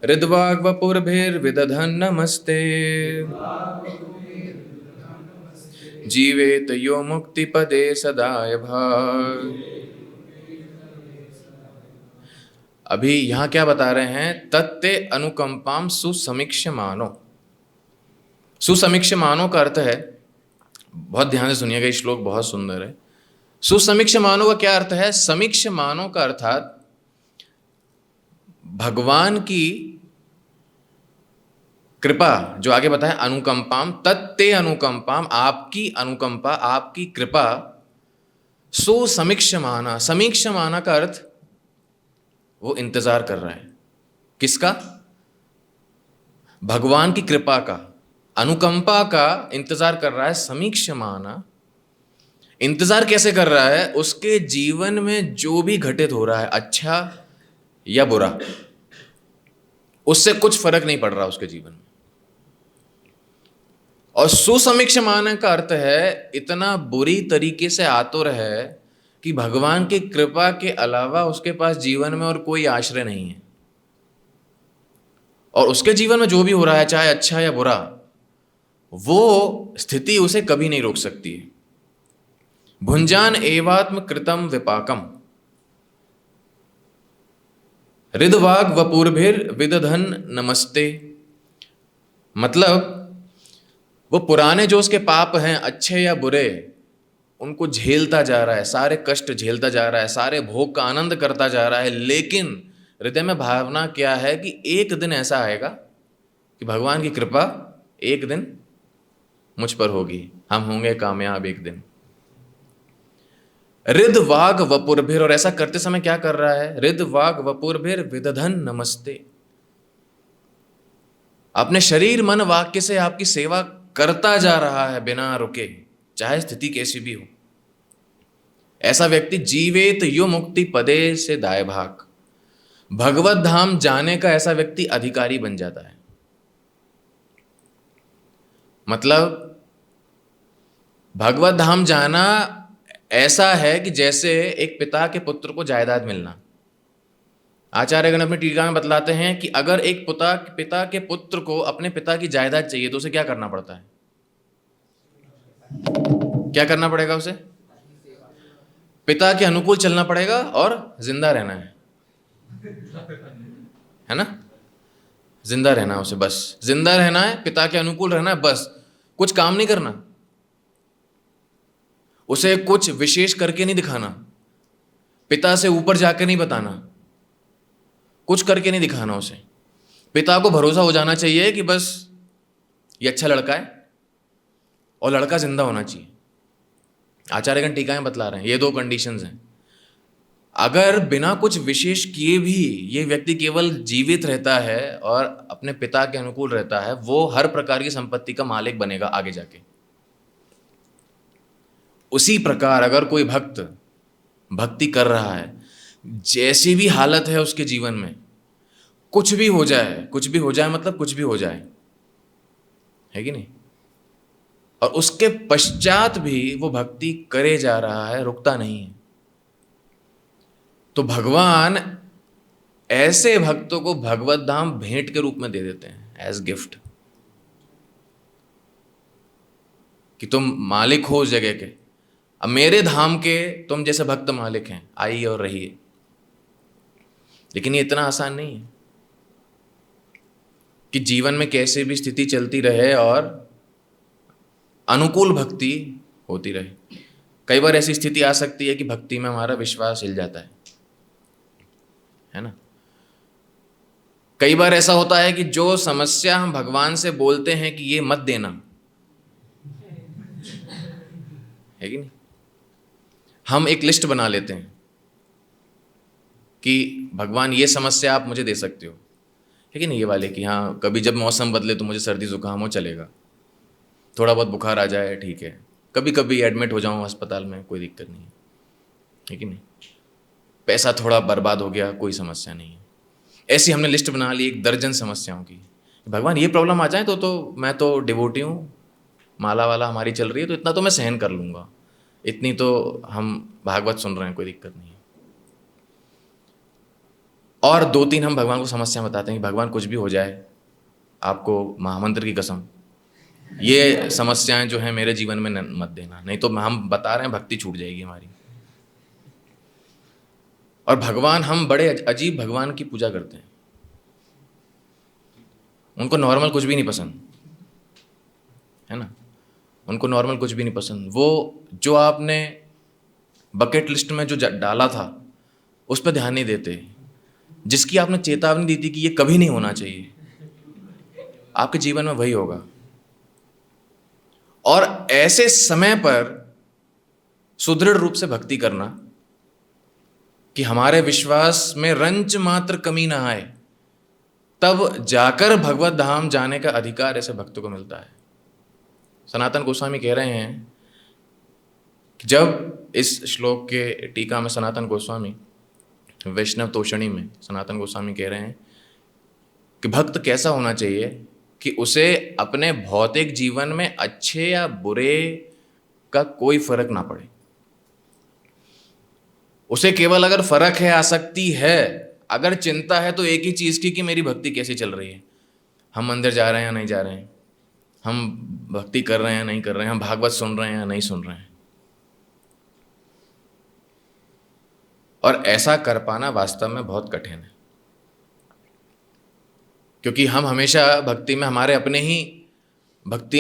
[SPEAKER 1] हृद्वाग्वपुर्भिर्विदधन् नमस्ते जीवेत यो मुक्तिपदे सदाय भाग। अभी यहाँ क्या बता रहे हैं? तत्ते अनुकंपाम सुसमीक्ष्यमानो। सुसमीक्ष्यमानो का अर्थ है, बहुत ध्यान से सुनिएगा, ये श्लोक बहुत सुंदर है। सुसमीक्ष्यमानो का क्या अर्थ है? समीक्ष्यमानो का अर्थात भगवान की कृपा, जो आगे बताया अनुकंपाम, तत्ते अनुकंपाम, आपकी अनुकंपा, आपकी कृपा, सुसमीक्ष्यमाना, समीक्ष्यमाना का अर्थ वो इंतजार कर रहा है। किसका? भगवान की कृपा का, अनुकंपा का इंतजार कर रहा है। समीक्ष्यमाना, इंतजार कैसे कर रहा है? उसके जीवन में जो भी घटित हो रहा है, अच्छा या बुरा, उससे कुछ फर्क नहीं पड़ रहा उसके जीवन में। और सुसमीक्ष्यमाना का अर्थ है इतना बुरी तरीके से आतुर है कि भगवान की कृपा के अलावा उसके पास जीवन में और कोई आश्रय नहीं है, और उसके जीवन में जो भी हो रहा है, चाहे अच्छा या बुरा, वो स्थिति उसे कभी नहीं रोक सकती है। भुंजान एवात्म कृतम विपाकम हृदवाग वपूर्भिर विदधन नमस्ते। मतलब वो पुराने जो उसके पाप हैं, अच्छे या बुरे, उनको झेलता जा रहा है, सारे कष्ट झेलता जा रहा है, सारे भोग का आनंद करता जा रहा है, लेकिन हृदय में भावना क्या है कि एक दिन ऐसा आएगा कि भगवान की कृपा एक दिन मुझ पर होगी, हम होंगे कामयाब एक दिन। रिद वाग वपुर्भिर, और ऐसा करते समय क्या कर रहा है? रिद वाग वपुर्भिर विदधन नमस्ते। अपने शरीर, मन, वाक्य से आपकी सेवा करता जा रहा है बिना रुके, चाहे स्थिति कैसी भी हो। ऐसा व्यक्ति जीवेत यो मुक्ति पदे से दाय भाग, भगवत धाम जाने का ऐसा व्यक्ति अधिकारी बन जाता है। मतलब भगवत धाम जाना ऐसा है कि जैसे एक पिता के पुत्र को जायदाद मिलना। आचार्यगण अपनी टीका में बतलाते हैं कि अगर एक पिता के पुत्र को अपने पिता की जायदाद चाहिए तो उसे क्या करना पड़ता है? क्या करना पड़ेगा उसे? पिता के अनुकूल चलना पड़ेगा और जिंदा रहना है ना? जिंदा रहना है उसे, बस जिंदा रहना है, पिता के अनुकूल रहना है, बस कुछ काम नहीं करना, उसे कुछ विशेष करके नहीं दिखाना, पिता से ऊपर जाकर नहीं बताना, कुछ करके नहीं दिखाना उसे। पिता को भरोसा हो जाना चाहिए कि बस ये अच्छा लड़का है और लड़का जिंदा होना चाहिए। आचार्यगण टीका में बतला रहे हैं ये दो कंडीशंस हैं। अगर बिना कुछ विशेष किए भी ये व्यक्ति केवल जीवित रहता है और अपने पिता के अनुकूल रहता है, वो हर प्रकार की संपत्ति का मालिक बनेगा आगे जाके। उसी प्रकार अगर कोई भक्त भक्ति कर रहा है, जैसी भी हालत है उसके जीवन में, कुछ भी हो जाए, कुछ भी हो जाए मतलब कुछ भी हो जाए, है कि नहीं, और उसके पश्चात भी वो भक्ति करे जा रहा है, रुकता नहीं है, तो भगवान ऐसे भक्तों को भगवत धाम भेंट के रूप में दे देते हैं, एज गिफ्ट, कि तुम मालिक हो उस जगह के, अब मेरे धाम के तुम जैसे भक्त मालिक हैं, आइए और रहिए। लेकिन ये इतना आसान नहीं है कि जीवन में कैसे भी स्थिति चलती रहे और अनुकूल भक्ति होती रहे। कई बार ऐसी स्थिति आ सकती है कि भक्ति में हमारा विश्वास हिल जाता है ना। कई बार ऐसा होता है कि जो समस्या हम भगवान से बोलते हैं कि ये मत देना, है कि नहीं, हम एक लिस्ट बना लेते हैं कि भगवान ये समस्या आप मुझे दे सकते हो, है कि नहीं, ये वाले कि हाँ कभी जब मौसम बदले तो मुझे सर्दी जुकाम हो चलेगा, थोड़ा बहुत बुखार आ जाए ठीक है, कभी कभी एडमिट हो जाऊँ अस्पताल में कोई दिक्कत नहीं है कि नहीं, पैसा थोड़ा बर्बाद हो गया कोई समस्या नहीं है। ऐसी हमने लिस्ट बना ली एक दर्जन समस्याओं की। भगवान ये प्रॉब्लम आ जाए तो मैं तो डिवोटी हूँ, माला वाला हमारी चल रही है, तो इतना तो मैं सहन कर लूँगा, इतनी तो हम भागवत सुन रहे हैं, कोई दिक्कत नहीं है। और 2-3 हम भगवान को समस्या बताते हैं कि भगवान कुछ भी हो जाए, आपको महामंत्र की कसम ये समस्याएं जो हैं मेरे जीवन में मत देना, नहीं तो हम बता रहे हैं भक्ति छूट जाएगी हमारी। और भगवान, हम बड़े अजीब भगवान की पूजा करते हैं, उनको नॉर्मल कुछ भी नहीं पसंद, है ना, उनको नॉर्मल कुछ भी नहीं पसंद। वो जो आपने बकेट लिस्ट में जो डाला था उस पर ध्यान नहीं देते, जिसकी आपने चेतावनी दी थी कि ये कभी नहीं होना चाहिए, आपके जीवन में वही होगा। और ऐसे समय पर सुदृढ़ रूप से भक्ति करना कि हमारे विश्वास में रंच मात्र कमी ना आए, तब जाकर भगवत धाम जाने का अधिकार ऐसे भक्तों को मिलता है। सनातन गोस्वामी कह रहे हैं कि जब इस श्लोक के टीका में सनातन गोस्वामी, वैष्णव तोषणी में सनातन गोस्वामी कह रहे हैं कि भक्त कैसा होना चाहिए कि उसे अपने भौतिक जीवन में अच्छे या बुरे का कोई फर्क ना पड़े, उसे केवल अगर फर्क है, आसक्ति है, अगर चिंता है तो एक ही चीज़ की कि मेरी भक्ति कैसे चल रही है, हम मंदिर जा रहे हैं या नहीं जा रहे हैं, हम भक्ति कर रहे हैं या नहीं कर रहे हैं, हम भागवत सुन रहे हैं या नहीं सुन रहे हैं। और ऐसा कर पाना वास्तव में बहुत कठिन है, क्योंकि हम हमेशा भक्ति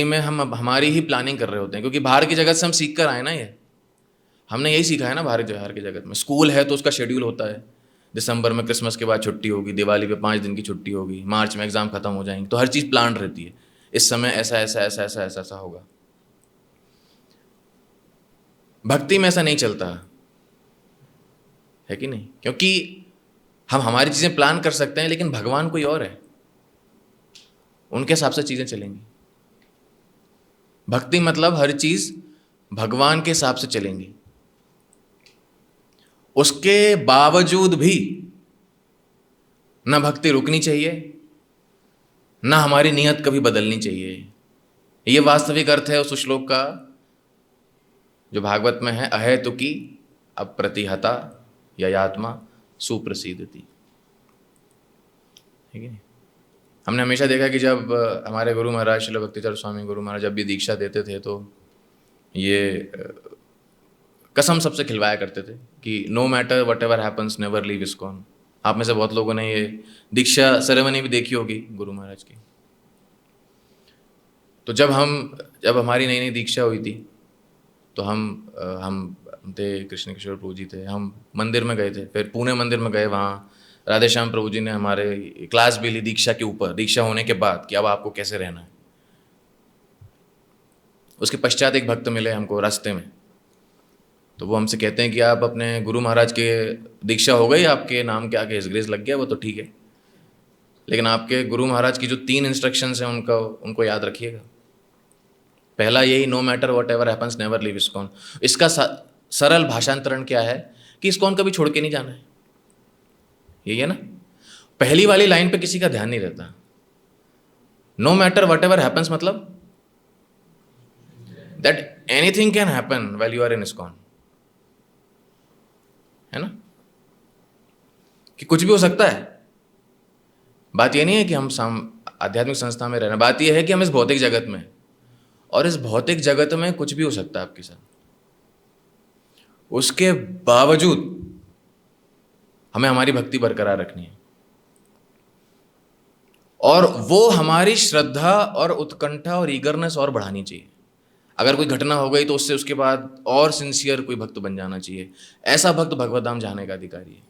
[SPEAKER 1] में हमारी ही प्लानिंग कर रहे होते हैं, क्योंकि बाहर की जगत से हम सीख कर आए ना, ये हमने यही सीखा है ना। बाहर की जगत में स्कूल है तो उसका शेड्यूल होता है, दिसंबर में क्रिसमस के बाद छुट्टी होगी, दिवाली पे 5 दिन की छुट्टी होगी, मार्च में एग्जाम खत्म हो जाएंगे, तो हर चीज़ प्लान रहती है, इस समय ऐसा ऐसा ऐसा ऐसा ऐसा ऐसा होगा। भक्ति में ऐसा नहीं चलता है कि नहीं, क्योंकि हम हमारी चीज़ें प्लान कर सकते हैं, लेकिन भगवान कोई और है, उनके हिसाब से चीज़ें चलेंगी। भक्ति मतलब हर चीज़ भगवान के हिसाब से चलेंगी, उसके बावजूद भी ना भक्ति रुकनी चाहिए, ना हमारी नियत कभी बदलनी चाहिए। ये वास्तविक अर्थ है उस श्लोक का जो भागवत में है, अहेतुकी अप्रतिहता ययात्मा सुप्रसिद्धति, ठीक है। हमने हमेशा देखा कि जब हमारे गुरु महाराज श्रील भक्तिचरण स्वामी गुरु महाराज जब भी दीक्षा देते थे तो ये कसम सबसे खिलवाया करते थे कि no matter what ever happens never leave ISKCON. आप में से बहुत लोगों ने ये दीक्षा सेरेमनी भी देखी होगी गुरु महाराज की। तो जब हमारी नई नई दीक्षा हुई थी तो हम थे, कृष्ण किशोर प्रभु जी थे, हम मंदिर में गए थे, फिर पुणे मंदिर में गए, वहाँ राधे श्याम प्रभु जी ने हमारे क्लास भी ली दीक्षा के ऊपर, दीक्षा होने के बाद कि अब आपको कैसे रहना है। उसके पश्चात एक भक्त मिले हमको रास्ते में, तो वो हमसे कहते हैं कि आप अपने गुरु महाराज के दीक्षा हो गई, आपके नाम के आगे हिसग्रेस लग गया, वो तो ठीक है, लेकिन आपके गुरु महाराज की जो 3 इंस्ट्रक्शंस हैं उनको याद रखिएगा। पहला यही, no matter what ever happens never leave ISKCON. इसका सरल भाषांतरण क्या है कि इस्कॉन कभी छोड़ के नहीं जाना है, यही है ना। पहली वाली लाइन पे किसी का ध्यान नहीं रहता। No matter what ever happens मतलब that anything can happen while you are in ISKCON, है ना, कि कुछ भी हो सकता है। बात ये नहीं है कि हम आध्यात्मिक संस्था में रहना, बात यह है कि हम इस भौतिक जगत में, और इस भौतिक जगत में कुछ भी हो सकता है आपके साथ। उसके बावजूद हमें हमारी भक्ति बरकरार रखनी है, और वो हमारी श्रद्धा और उत्कंठा और ईगरनेस और बढ़ानी चाहिए। अगर कोई घटना हो गई तो उससे उसके बाद और सिंसियर कोई भक्त बन जाना चाहिए। ऐसा भक्त भगवत धाम जाने का अधिकारी है।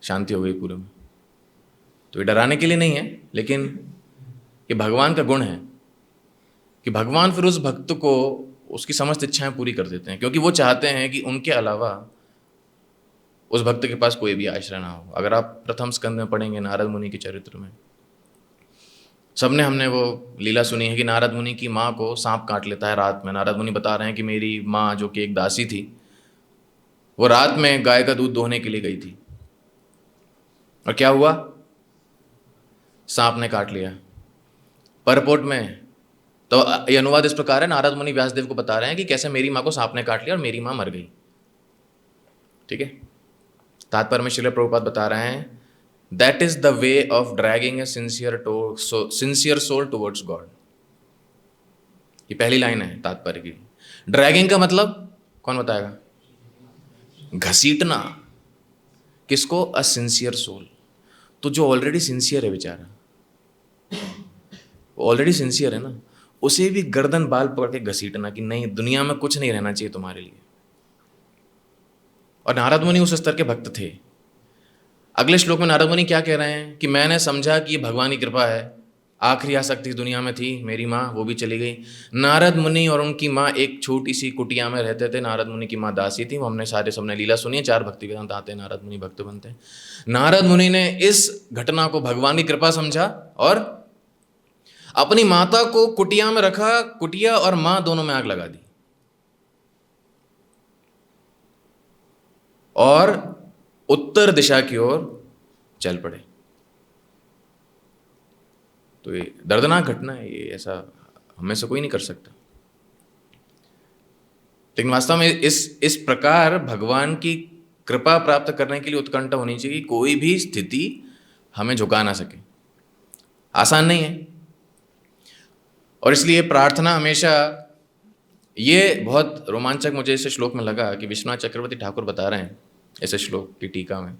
[SPEAKER 1] शांति हो गई पूरे में। तो ये डराने के लिए नहीं है, लेकिन ये भगवान का गुण है कि भगवान फिर उस भक्त को उसकी समस्त इच्छाएं पूरी कर देते हैं, क्योंकि वो चाहते हैं कि उनके अलावा उस भक्त के पास कोई भी आश्रय ना हो। अगर आप प्रथम स्कंद में पढ़ेंगे नारद मुनि के चरित्र में, सबने हमने वो लीला सुनी है कि नारद मुनि की माँ को सांप काट लेता है रात में। नारद मुनि बता रहे हैं कि मेरी माँ, जो कि एक दासी थी, वो रात में गाय का दूध दोहने के लिए गई थी, और क्या हुआ? सांप ने काट लिया। परपोट में तो ये अनुवाद इस प्रकार है, नारद मुनि व्यासदेव को बता रहे हैं कि कैसे मेरी माँ को सांप ने काट लिया और मेरी माँ मर गई। ठीक है। तात्पर्य में श्रील प्रभुपाद बता रहे हैं, that is the way of dragging a sincere soul towards God. ये पहली लाइन है तात्पर्य की। ड्रैगिंग का मतलब कौन बताएगा? घसीटना। किसको? A sincere soul. तो जो ऑलरेडी सिंसियर है बेचारा, ऑलरेडी सिंसियर है ना, उसे भी गर्दन बाल पकड़ के घसीटना कि नहीं, दुनिया में कुछ नहीं रहना चाहिए तुम्हारे लिए। और नारद मुनि उस स्तर के भक्त थे। अगले श्लोक में नारद मुनि क्या कह रहे हैं कि मैंने समझा कि ये भगवान की कृपा है, आखिरी आसक्ति दुनिया में थी मेरी माँ, वो भी चली गई। नारद मुनि और उनकी माँ एक छोटी सी कुटिया में रहते थे। नारद मुनि की माँ दासी थी। वो हमने सबने लीला सुनी है। 4 भक्ति वेदांत आते हैं, नारद मुनि भक्त बनते हैं। नारद मुनि ने इस घटना को भगवान की कृपा समझा और अपनी माता को कुटिया में रखा। कुटिया और माँ दोनों में आग लगा दी और उत्तर दिशा की ओर चल पड़े। तो ये दर्दनाक घटना है, ये ऐसा हमें से कोई नहीं कर सकता। लेकिन वास्तव में इस प्रकार भगवान की कृपा प्राप्त करने के लिए उत्कंठा होनी चाहिए कि कोई भी स्थिति हमें झुका ना सके। आसान नहीं है। और इसलिए प्रार्थना हमेशा, ये बहुत रोमांचक मुझे इस श्लोक में लगा कि विश्वनाथ चक्रवर्ती ठाकुर बता रहे हैं ऐसे श्लोक की टीका में,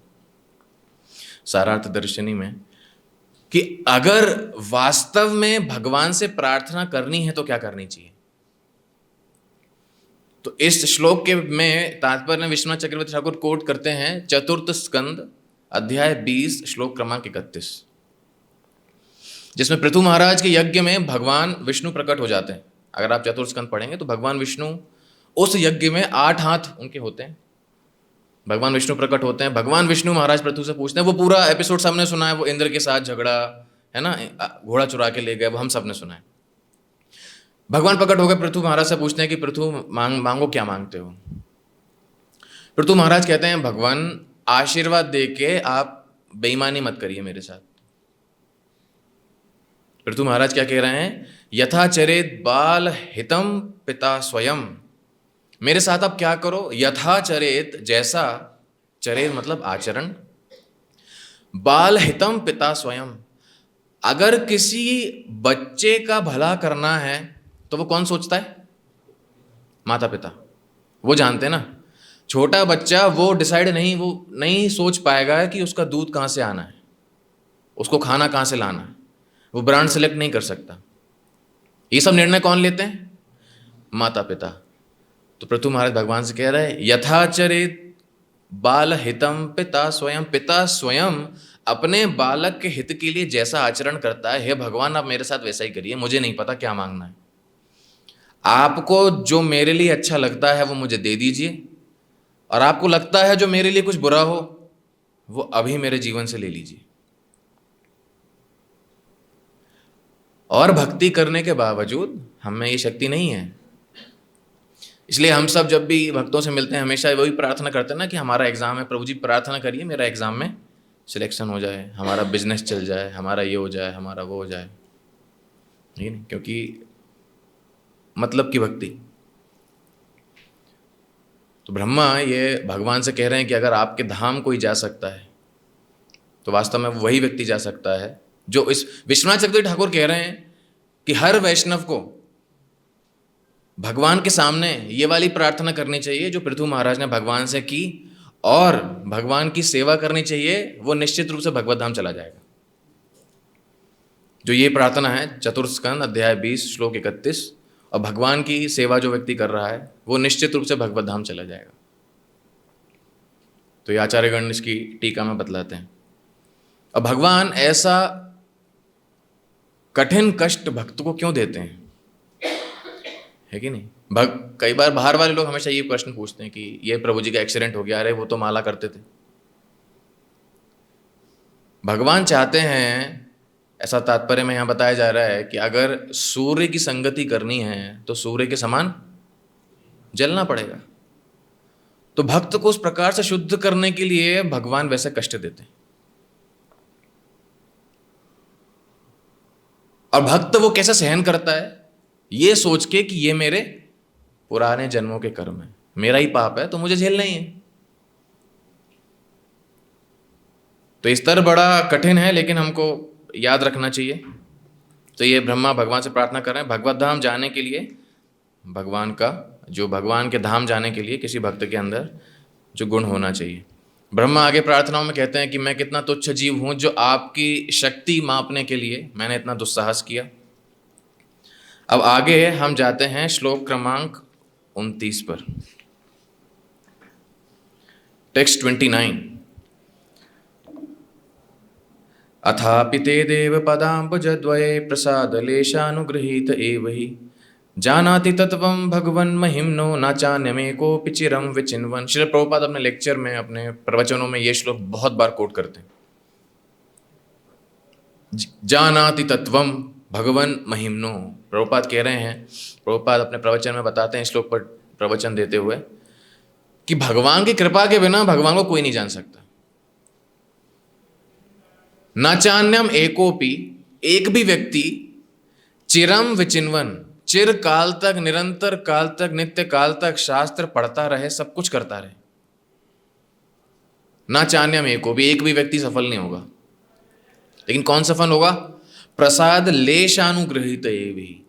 [SPEAKER 1] सारार्थ दर्शनी में, कि अगर वास्तव में भगवान से प्रार्थना करनी है तो क्या करनी चाहिए। तो इस श्लोक के में तात्पर्य में विश्वनाथ चक्रवर्ती ठाकुर कोट करते हैं चतुर्थ स्कंद अध्याय 20 श्लोक क्रमांक 31, जिसमें पृथु महाराज के यज्ञ में भगवान विष्णु प्रकट हो जाते हैं। अगर आप चतुर्थ स्कंद पढ़ेंगे तो भगवान विष्णु उस यज्ञ में 8 हाथ उनके होते हैं। भगवान विष्णु प्रकट होते हैं। भगवान विष्णु महाराज पृथु से पूछते हैं, वो पूरा एपिसोड सबने सुना है, वो इंद्र के साथ झगड़ा है ना, घोड़ा चुरा के ले गए, वो हम सब ने सुना है। भगवान प्रकट हो गए, पृथु महाराज से पूछते हैं कि पृथु मांगो, क्या मांगते हो। पृथु महाराज कहते हैं, भगवान आशीर्वाद दे के आप बेईमानी मत करिए मेरे साथ। पृथु महाराज क्या कह रहे हैं, यथाचरेत बाल हितम पिता स्वयं। मेरे साथ आप क्या करो, यथाचरेत, जैसा, चरेत मतलब आचरण, बाल हितम पिता स्वयं। अगर किसी बच्चे का भला करना है तो वो कौन सोचता है? माता पिता। वो जानते हैं ना, छोटा बच्चा वो डिसाइड नहीं, वो नहीं सोच पाएगा कि उसका दूध कहाँ से आना है, उसको खाना कहाँ से लाना है। वो ब्रांड सेलेक्ट नहीं कर सकता। ये सब निर्णय कौन लेते हैं? माता पिता। तो पृथु महाराज भगवान से कह रहे हैं, यथाचरित बाल हितम पिता स्वयं। पिता स्वयं अपने बालक के हित के लिए जैसा आचरण करता है, हे भगवान आप मेरे साथ वैसा ही करिए। मुझे नहीं पता क्या मांगना है, आपको जो मेरे लिए अच्छा लगता है वो मुझे दे दीजिए, और आपको लगता है जो मेरे लिए कुछ बुरा हो वो अभी मेरे जीवन से ले लीजिए। और भक्ति करने के बावजूद हमें ये शक्ति नहीं है। इसलिए हम सब जब भी भक्तों से मिलते हैं हमेशा वही प्रार्थना करते हैं ना कि हमारा एग्जाम है, प्रभु जी प्रार्थना करिए मेरा एग्जाम में सिलेक्शन हो जाए, हमारा बिजनेस चल जाए, हमारा ये हो जाए, हमारा वो हो जाए। नहीं, क्योंकि मतलब की भक्ति। तो ब्रह्मा ये भगवान से कह रहे हैं कि अगर आपके धाम कोई जा सकता है तो वास्तव में वही व्यक्ति जा सकता है जो इस विश्वनाथ चक्रवर्ती ठाकुर कह रहे हैं कि हर वैष्णव को भगवान के सामने ये वाली प्रार्थना करनी चाहिए जो पृथु महाराज ने भगवान से की, और भगवान की सेवा करनी चाहिए, वो निश्चित रूप से भगवत धाम चला जाएगा। जो ये प्रार्थना है चतुर्थ स्कंद अध्याय 20 श्लोक 31, और भगवान की सेवा जो व्यक्ति कर रहा है वो निश्चित रूप से भगवत धाम चला जाएगा। तो ये आचार्यगण इसकी टीका में बतलाते हैं। अब भगवान ऐसा कठिन कष्ट भक्त को क्यों देते हैं, है कि नहीं? कई बार बाहर वाले लोग हमेशा ये प्रश्न पूछते हैं कि ये प्रभु जी का एक्सीडेंट हो गया, अरे वो तो माला करते थे। भगवान चाहते हैं, ऐसा तात्पर्य में यहाँ बताया जा रहा है कि अगर सूर्य की संगति करनी है तो सूर्य के समान जलना पड़ेगा। तो भक्त को उस प्रकार से शुद्ध करने के लिए भगवान वैसे कष्ट देते हैं, और भक्त वो कैसे सहन करता है, ये सोच के कि ये मेरे पुराने जन्मों के कर्म है, मेरा ही पाप है तो मुझे झेलना ही है। तो स्तर बड़ा कठिन है, लेकिन हमको याद रखना चाहिए। तो ये ब्रह्मा भगवान से प्रार्थना कर रहे हैं भगवत धाम जाने के लिए, भगवान के धाम जाने के लिए किसी भक्त के अंदर जो गुण होना चाहिए। ब्रह्मा आगे प्रार्थनाओं में कहते हैं कि मैं कितना तुच्छ जीव हूं जो आपकी शक्ति मापने के लिए मैंने इतना दुस्साहस किया। अब आगे हम जाते हैं श्लोक क्रमांक 29 पर, टेक्स्ट 29। अथापि ते देव पदाम्बुजद्वये प्रसादलेशानुगृहीत एव हि जानाति तत्वं भगवन् महिम्नो न चान्यमेकोऽपि चिरं विचिन्वन्। श्रील प्रभुपाद अपने लेक्चर में, अपने प्रवचनों में ये श्लोक बहुत बार कोट करते हैं। जानाति तत्वं भगवन् महिम्नो, प्रभुपाद कह रहे हैं, प्रभुपाद अपने प्रवचन में बताते हैं श्लोक पर प्रवचन देते हुए कि भगवान की कृपा के बिना भगवान को कोई नहीं जान सकता। न चान्यम एकोपि, एक भी व्यक्ति, चिरम विचिन्वन, चिर काल तक, निरंतर काल तक, नित्य काल तक शास्त्र पढ़ता रहे, सब कुछ करता रहे, न चान्यम एकोपि, एक भी व्यक्ति सफल नहीं होगा। लेकिन कौन सफल होगा? प्रसाद लेशानुग्रहित एवि,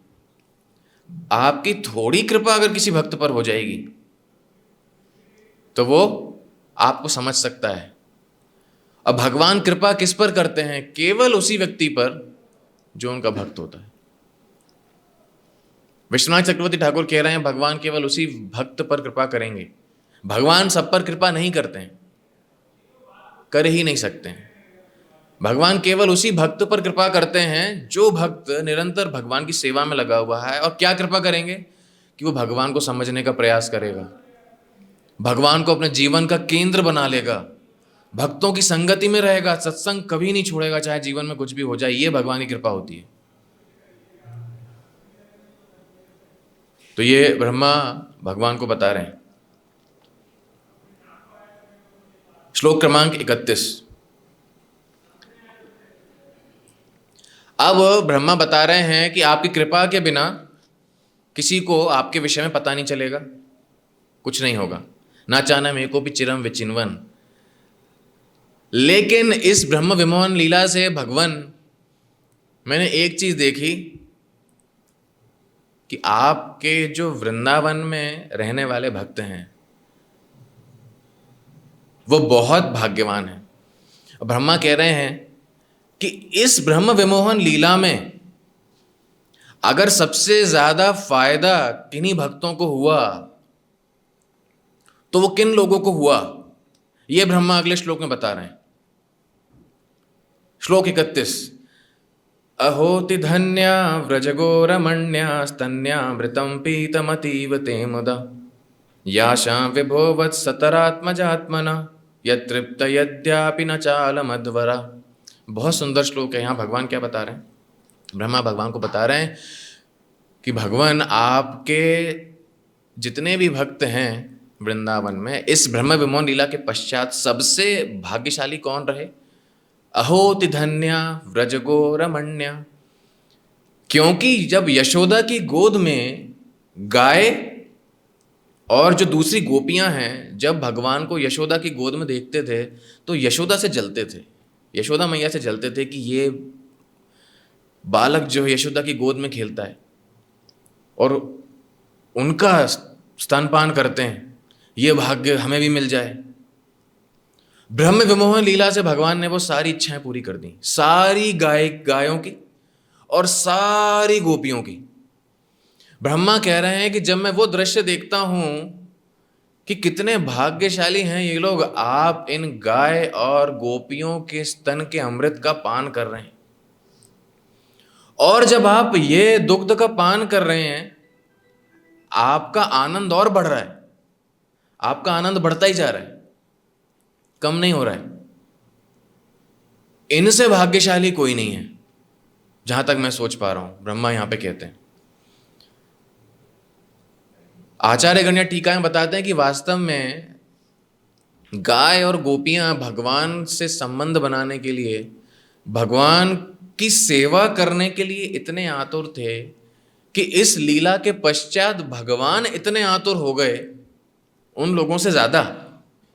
[SPEAKER 1] आपकी थोड़ी कृपा अगर किसी भक्त पर हो जाएगी तो वो आपको समझ सकता है। अब भगवान कृपा किस पर करते हैं? केवल उसी व्यक्ति पर जो उनका भक्त होता है। विश्वनाथ चक्रवर्ती ठाकुर कह रहे हैं भगवान केवल उसी भक्त पर कृपा करेंगे। भगवान सब पर कृपा नहीं करते हैं, कर ही नहीं सकते हैं। भगवान केवल उसी भक्त पर कृपा करते हैं जो भक्त निरंतर भगवान की सेवा में लगा हुआ है। और क्या कृपा करेंगे? कि वो भगवान को समझने का प्रयास करेगा, भगवान को अपने जीवन का केंद्र बना लेगा, भक्तों की संगति में रहेगा, सत्संग कभी नहीं छोड़ेगा, चाहे जीवन में कुछ भी हो जाए। ये भगवान की कृपा होती है। तो ये ब्रह्मा भगवान को बता रहे हैं। श्लोक क्रमांक 31। अब ब्रह्मा बता रहे हैं कि आपकी कृपा के बिना किसी को आपके विषय में पता नहीं चलेगा, कुछ नहीं होगा। ना चाहना मेरे को भी चिरम विचिन्वन। लेकिन इस ब्रह्म विमोहन लीला से भगवान, मैंने एक चीज देखी कि आपके जो वृंदावन में रहने वाले भक्त हैं वो बहुत भाग्यवान हैं। ब्रह्मा कह रहे हैं कि इस ब्रह्म विमोहन लीला में अगर सबसे ज्यादा फायदा किन्हीं भक्तों को हुआ तो वो किन लोगों को हुआ, ये ब्रह्मा अगले श्लोक में बता रहे हैं। श्लोक 31। अहोति धन्या व्रजगोरमण्या स्तन्यामृतं पीतमतीव ते मुदा याशां विभो वत्सतरात्मजात्मना यत्तृप्त यद्यापि न चालमध्वरा। बहुत सुंदर श्लोक है। यहाँ भगवान क्या बता रहे हैं? ब्रह्मा भगवान को बता रहे हैं कि भगवान आपके जितने भी भक्त हैं वृंदावन में, इस ब्रह्म विमोहन लीला के पश्चात सबसे भाग्यशाली कौन रहे? अहोति धन्या व्रजगोरमण्या। क्योंकि जब यशोदा की गोद में गाय और जो दूसरी गोपियां हैं, जब भगवान को यशोदा की गोद में देखते थे तो यशोदा से जलते थे, यशोदा मैया से जलते थे कि ये बालक जो यशोदा की गोद में खेलता है। और उनका स्तनपान करते हैं, ये भाग्य हमें भी मिल जाए। ब्रह्म विमोहन लीला से भगवान ने वो सारी इच्छाएं पूरी कर दी, सारी गायों की और सारी गोपियों की। ब्रह्मा कह रहे हैं कि जब मैं वो दृश्य देखता हूं कि कितने भाग्यशाली हैं ये लोग, आप इन गाय और गोपियों के स्तन के अमृत का पान कर रहे हैं, और जब आप ये दुग्ध का पान कर रहे हैं आपका आनंद और बढ़ रहा है, आपका आनंद बढ़ता ही जा रहा है, कम नहीं हो रहा है। इनसे भाग्यशाली कोई नहीं है जहां तक मैं सोच पा रहा हूं, ब्रह्मा यहां पे कहते हैं। आचार्यगण या टीका में बताते हैं कि वास्तव में गाय और गोपियां भगवान से संबंध बनाने के लिए, भगवान की सेवा करने के लिए इतने आतुर थे कि इस लीला के पश्चात भगवान इतने आतुर हो गए उन लोगों से ज्यादा,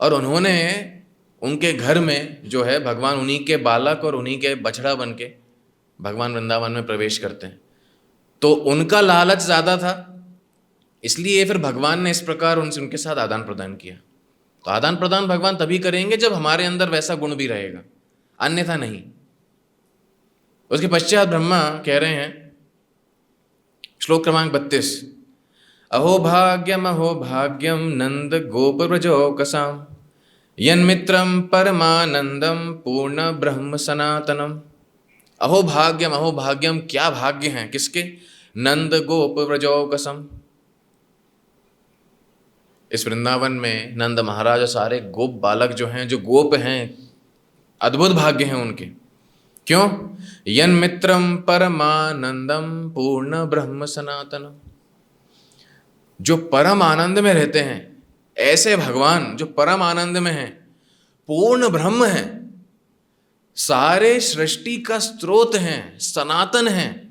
[SPEAKER 1] और उन्होंने उनके घर में जो है भगवान उन्हीं के बालक और उन्हीं के बछड़ा बन के भगवान वृंदावन में प्रवेश करते हैं। तो उनका लालच ज्यादा था, इसलिए फिर भगवान ने इस प्रकार उनसे उनके साथ आदान प्रदान किया। तो आदान प्रदान भगवान तभी करेंगे जब हमारे अंदर वैसा गुण भी रहेगा, अन्यथा नहीं। उसके पश्चात ब्रह्मा कह रहे हैं, श्लोक क्रमांक 32, अहो भाग्यम नंद गोप व्रजोकसाम यन्मित्रम परमानंदम पूर्ण ब्रह्म सनातनम। अहो भाग्यम, क्या भाग्य हैं किसके? नंद गोप व्रजोकसम, इस वृंदावन में नंद महाराज और सारे गोप बालक जो हैं, जो गोप हैं, अद्भुत भाग्य हैं उनके। क्यों? यन मित्रम परमानंदम पूर्ण ब्रह्म सनातनम, जो परम आनंद में रहते हैं, ऐसे भगवान जो परम आनंद में हैं, पूर्ण ब्रह्म हैं, सारे सृष्टि का स्रोत हैं, सनातन हैं,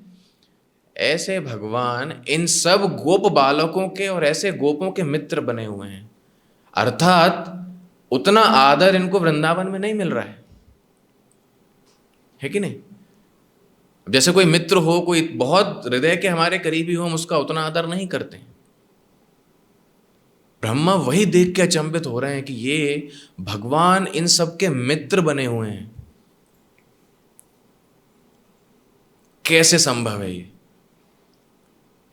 [SPEAKER 1] ऐसे भगवान इन सब गोप बालकों के और ऐसे गोपों के मित्र बने हुए हैं। अर्थात उतना आदर इनको वृंदावन में नहीं मिल रहा है कि नहीं? जैसे कोई मित्र हो, कोई बहुत हृदय के हमारे करीबी हो, हम उसका उतना आदर नहीं करते हैं। ब्रह्मा वही देख के अचंभित हो रहे हैं कि ये भगवान इन सब के मित्र बने हुए हैं, कैसे संभव है ये?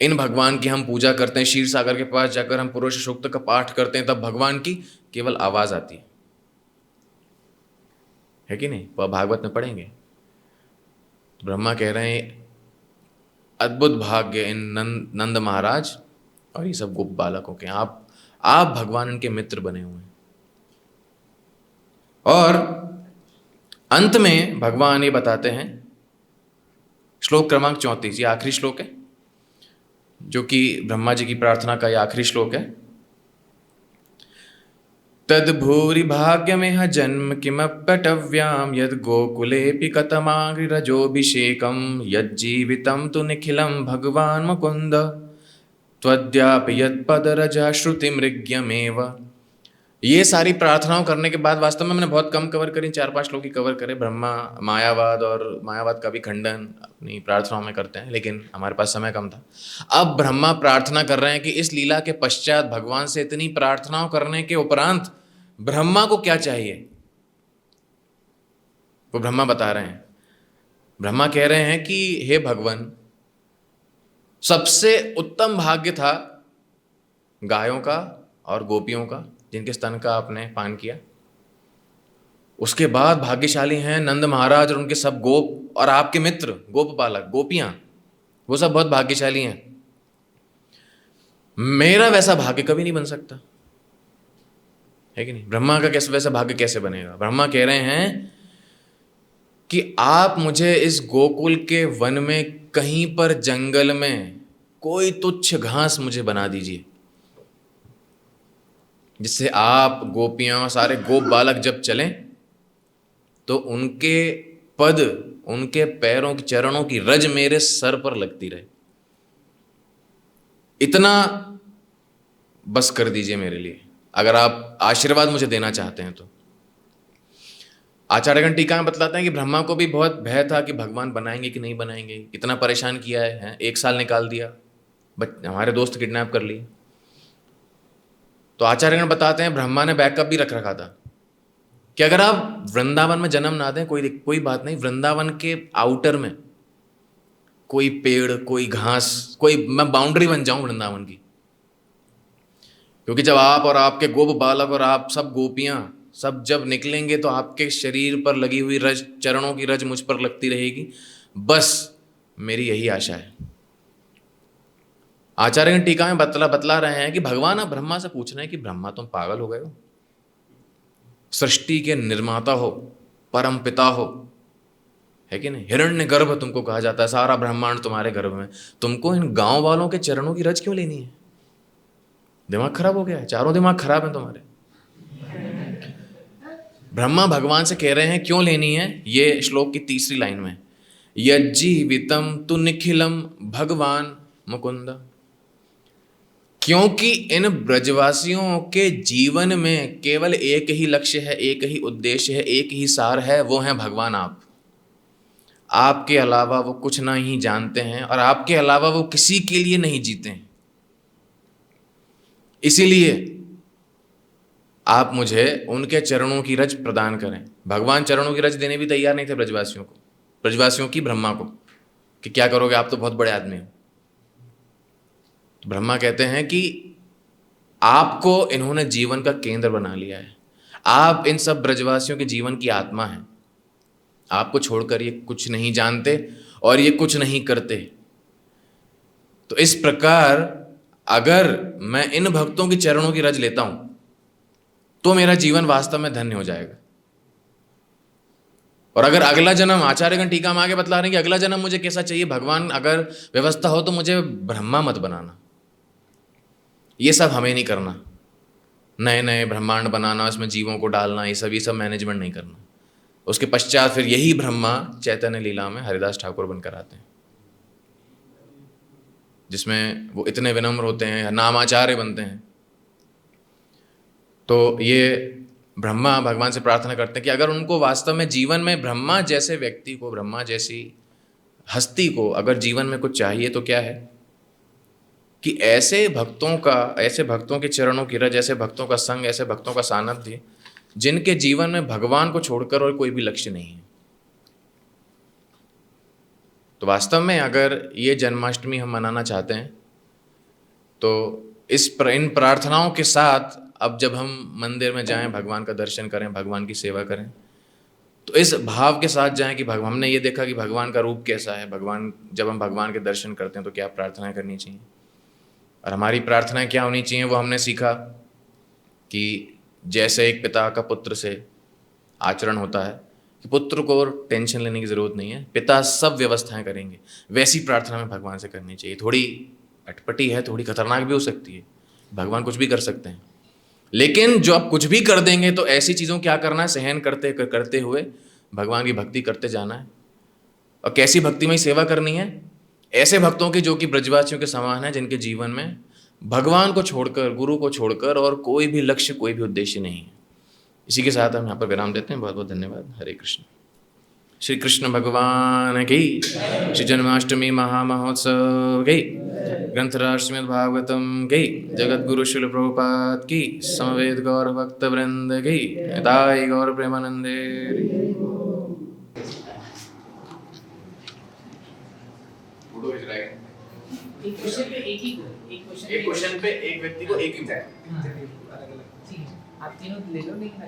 [SPEAKER 1] इन भगवान की हम पूजा करते हैं, क्षीर सागर के पास जाकर हम पुरुष सूक्त का पाठ करते हैं, तब भगवान की केवल आवाज आती है कि नहीं? वह भागवत में पढ़ेंगे। तो ब्रह्मा कह रहे हैं अद्भुत भाग्य इन नंद महाराज और ये सब गोप बालकों के, आप भगवान इनके मित्र बने हुए हैं। और अंत में भगवान ये बताते हैं, श्लोक क्रमांक 34, ये आखिरी श्लोक है जो कि ब्रह्मा जी की प्रार्थना का ये आखिरी श्लोक है। तद भूरि भाग्यमेह जन्म किमप्यटव्याम यद गोकुलेपि कतमाग्रजोभिषेकम यज्जीवितम तु निखिलम भगवान मुकुंद त्वद्यापि यत्पदरजा श्रुति मृग्यमेव। ये सारी प्रार्थनाओं करने के बाद, वास्तव में मैंने बहुत कम कवर करी, 4-5 श्लोक ही कवर करे। ब्रह्मा मायावाद का भी खंडन अपनी प्रार्थनाओं में करते हैं, लेकिन हमारे पास समय कम था। अब ब्रह्मा प्रार्थना कर रहे हैं कि इस लीला के पश्चात भगवान से इतनी प्रार्थनाओं करने के उपरांत ब्रह्मा को क्या चाहिए, वो ब्रह्मा बता रहे हैं। ब्रह्मा कह रहे हैं कि हे भगवान, सबसे उत्तम भाग्य था गायों का और गोपियों का, जिनके स्तन का आपने पान किया। उसके बाद भाग्यशाली हैं नंद महाराज और उनके सब गोप, और आपके मित्र गोप बालक गोपियां, वो सब बहुत भाग्यशाली हैं। मेरा वैसा भाग्य कभी नहीं बन सकता, है कि नहीं? ब्रह्मा का कैसे वैसा भाग्य कैसे बनेगा? ब्रह्मा कह रहे हैं कि आप मुझे इस गोकुल के वन में कहीं पर जंगल में कोई तुच्छ घास मुझे बना दीजिए, जिससे आप गोपियां सारे गोप बालक जब चलें तो उनके पद, उनके पैरों की चरणों की रज मेरे सर पर लगती रहे। इतना बस कर दीजिए मेरे लिए, अगर आप आशीर्वाद मुझे देना चाहते हैं तो। आचार्यगण टीका में बतलाते हैं कि ब्रह्मा को भी बहुत भय था कि भगवान बनाएंगे कि नहीं बनाएंगे, कितना परेशान किया है, 1 साल निकाल दिया, हमारे दोस्त किडनैप कर लिए। तो आचार्यगण बताते हैं ब्रह्मा ने बैकअप भी रख रखा था कि अगर आप वृंदावन में जन्म ना दें कोई बात नहीं, वृंदावन के आउटर में कोई पेड़, कोई घास, कोई मैं बाउंड्री बन जाऊं वृंदावन की, क्योंकि जब आप और आपके गोप बालक और आप सब गोपियां सब जब निकलेंगे तो आपके शरीर पर लगी हुई रज, चरणों की रज मुझ पर लगती रहेगी। बस मेरी यही आशा है। आचार्य टीका में बतला रहे हैं कि भगवान अब ब्रह्मा से पूछ रहे हैं कि ब्रह्मा तुम पागल हो गए हो? सृष्टि के निर्माता हो, परम पिता हो, है कि नहीं? हिरण्य गर्भ तुमको कहा जाता है, सारा ब्रह्मांड तुम्हारे गर्भ में। तुमको इन गांव वालों के चरणों की रज क्यों लेनी है? दिमाग खराब हो गया है? चारों दिमाग खराब है तुम्हारे। ब्रह्मा भगवान से कह रहे हैं क्यों लेनी है। ये श्लोक की तीसरी लाइन में, यज्जीवितम तु निखिलम भगवान मुकुंद, क्योंकि इन ब्रजवासियों के जीवन में केवल एक ही लक्ष्य है, एक ही उद्देश्य है, एक ही सार है, वो है भगवान आप। आपके अलावा वो कुछ नहीं जानते हैं और आपके अलावा वो किसी के लिए नहीं जीते हैं। इसीलिए आप मुझे उनके चरणों की रज प्रदान करें। भगवान चरणों की रज देने भी तैयार नहीं थे ब्रजवासियों को, ब्रजवासियों की ब्रह्मा को, कि क्या करोगे, आप तो बहुत बड़े आदमी हो। तो ब्रह्मा कहते हैं कि आपको इन्होंने जीवन का केंद्र बना लिया है, आप इन सब ब्रजवासियों के जीवन की आत्मा हैं। आपको छोड़कर ये कुछ नहीं जानते और ये कुछ नहीं करते। तो इस प्रकार अगर मैं इन भक्तों की चरणों की रज लेता हूं तो मेरा जीवन वास्तव में धन्य हो जाएगा। और अगर अगला जन्म, आचार्यगण टीका में आगे बतला रहे हैं कि अगला जन्म मुझे कैसा चाहिए, भगवान अगर व्यवस्था हो तो मुझे ब्रह्मा मत बनाना। ये सब हमें नहीं करना, नए नए ब्रह्मांड बनाना, उसमें जीवों को डालना, ये सब मैनेजमेंट नहीं करना। उसके पश्चात फिर यही ब्रह्मा चैतन्य लीला में हरिदास ठाकुर बनकर आते हैं, जिसमें वो इतने विनम्र होते हैं, नामाचार्य बनते हैं। तो ये ब्रह्मा भगवान से प्रार्थना करते हैं कि अगर उनको वास्तव में जीवन में ब्रह्मा जैसे व्यक्ति को, ब्रह्मा जैसी हस्ती को अगर जीवन में कुछ चाहिए तो क्या है कि ऐसे भक्तों के चरणों की रज, ऐसे भक्तों का संग, ऐसे भक्तों का सानिध्य, जिनके जीवन में भगवान को छोड़कर और कोई भी लक्ष्य नहीं है। तो वास्तव में अगर ये जन्माष्टमी हम मनाना चाहते हैं तो इन प्रार्थनाओं के साथ अब जब हम मंदिर में जाएं, भगवान का दर्शन करें, भगवान की सेवा करें, तो इस भाव के साथ जाएं कि हमने ये देखा कि भगवान का रूप कैसा है, जब हम भगवान के दर्शन करते हैं तो क्या प्रार्थनाएं करनी चाहिए और हमारी प्रार्थनाएं क्या होनी चाहिए। वो हमने सीखा कि जैसे एक पिता का पुत्र से आचरण होता है कि पुत्र को टेंशन लेने की ज़रूरत नहीं है, पिता सब व्यवस्थाएं करेंगे, वैसी प्रार्थना में भगवान से करनी चाहिए। थोड़ी अटपटी है, थोड़ी खतरनाक भी हो सकती है, भगवान कुछ भी कर सकते हैं, लेकिन जो आप कुछ भी कर देंगे तो ऐसी चीज़ों क्या करना है, सहन करते हुए भगवान की भक्ति करते जाना है। और कैसी भक्तिमय सेवा करनी है? ऐसे भक्तों की जो कि ब्रजवासियों के समान है, जिनके जीवन में भगवान को छोड़कर, गुरु को छोड़कर और कोई भी लक्ष्य, कोई भी उद्देश्य नहीं है। इसी के साथ हम यहाँ पर विराम देते हैं। बहुत बहुत धन्यवाद। हरे कृष्ण। श्री कृष्ण भगवान की, श्री जन्माष्टमी महामहोत्सव की, ग्रंथराज श्रीमद् भागवतम की, जगत गुरु शिल प्रभुपाद की, समवेत गौर भक्त वृंद की, निताई गौर प्रेमानंदे।
[SPEAKER 2] एक क्वेश्चन पे एक व्यक्ति को एक ही आप तीनों ले लो, लेकिन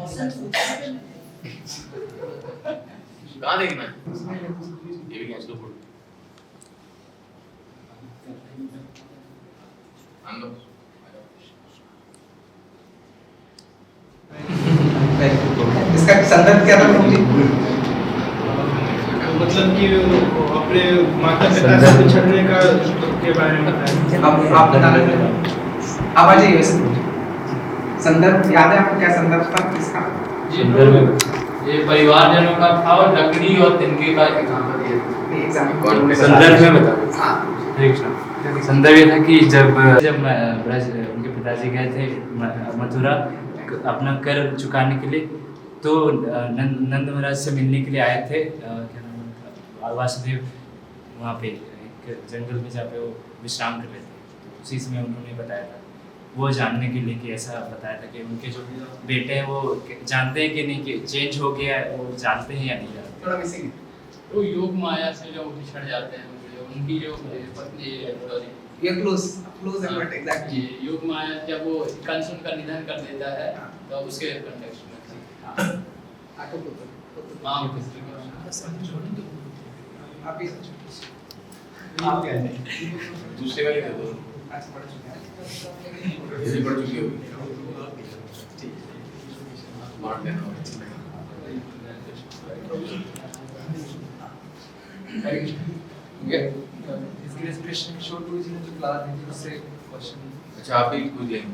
[SPEAKER 1] कहाँ देखना है? ये भी खींच लो फोटो।
[SPEAKER 3] इसका संदर्भ क्या था मुझे?
[SPEAKER 4] मतलब कि अपने माता पिता से बिछड़ने का के बारे में बताया।
[SPEAKER 3] आप बता रहे थे, आप आ जाइए। संदर्भ याद है आपको? क्या संदर्भ था इसका?
[SPEAKER 5] ये परिवारजनों का था और लकड़ी और तिनके का एग्जाम्पल दिया था।
[SPEAKER 4] संदर्भ में बता।
[SPEAKER 5] हरे कृष्ण। संदर्भ ये था कि जब उनके पिताजी गए थे मथुरा अपना कर चुकाने के लिए, तो नंद महाराज से मिलने के लिए आए थे। क्या नाम था, वासुदेव, वहाँ पे एक जंगल में जहाँ पे वो विश्राम कर रहे थे। उसी समय उन्होंने बताया था, वो जानने के लिए कि ऐसा बताया था कि उनके जो बेटे हैं वो जानते हैं कि नहीं कि चेंज हो गया है, वो जानते हैं या नहीं जानते।
[SPEAKER 3] थोड़ा मिसिंग
[SPEAKER 6] तो योग माया से जो बिछड़ जाते हैं, जो उनकी जो पत्नी सॉरी
[SPEAKER 3] ये क्लोज है बट एग्जैक्टली
[SPEAKER 6] जी, योग माया जब वो कंस उनका निधन कर देता है तो उसके कॉन्टेक्स्ट में
[SPEAKER 3] आपको
[SPEAKER 6] माँ
[SPEAKER 3] आप ही आप क्या है
[SPEAKER 1] दूसरे वाले दे दो,
[SPEAKER 3] अच्छा पढ़ चुके हैं
[SPEAKER 1] ये पढ़ चुकी होगी। मार देना।
[SPEAKER 3] इसके लिए क्वेश्चन शो टू जी ने जो क्लास दी थी उससे क्वेश्चन
[SPEAKER 1] अच्छा आप ही पूछ लेंगे।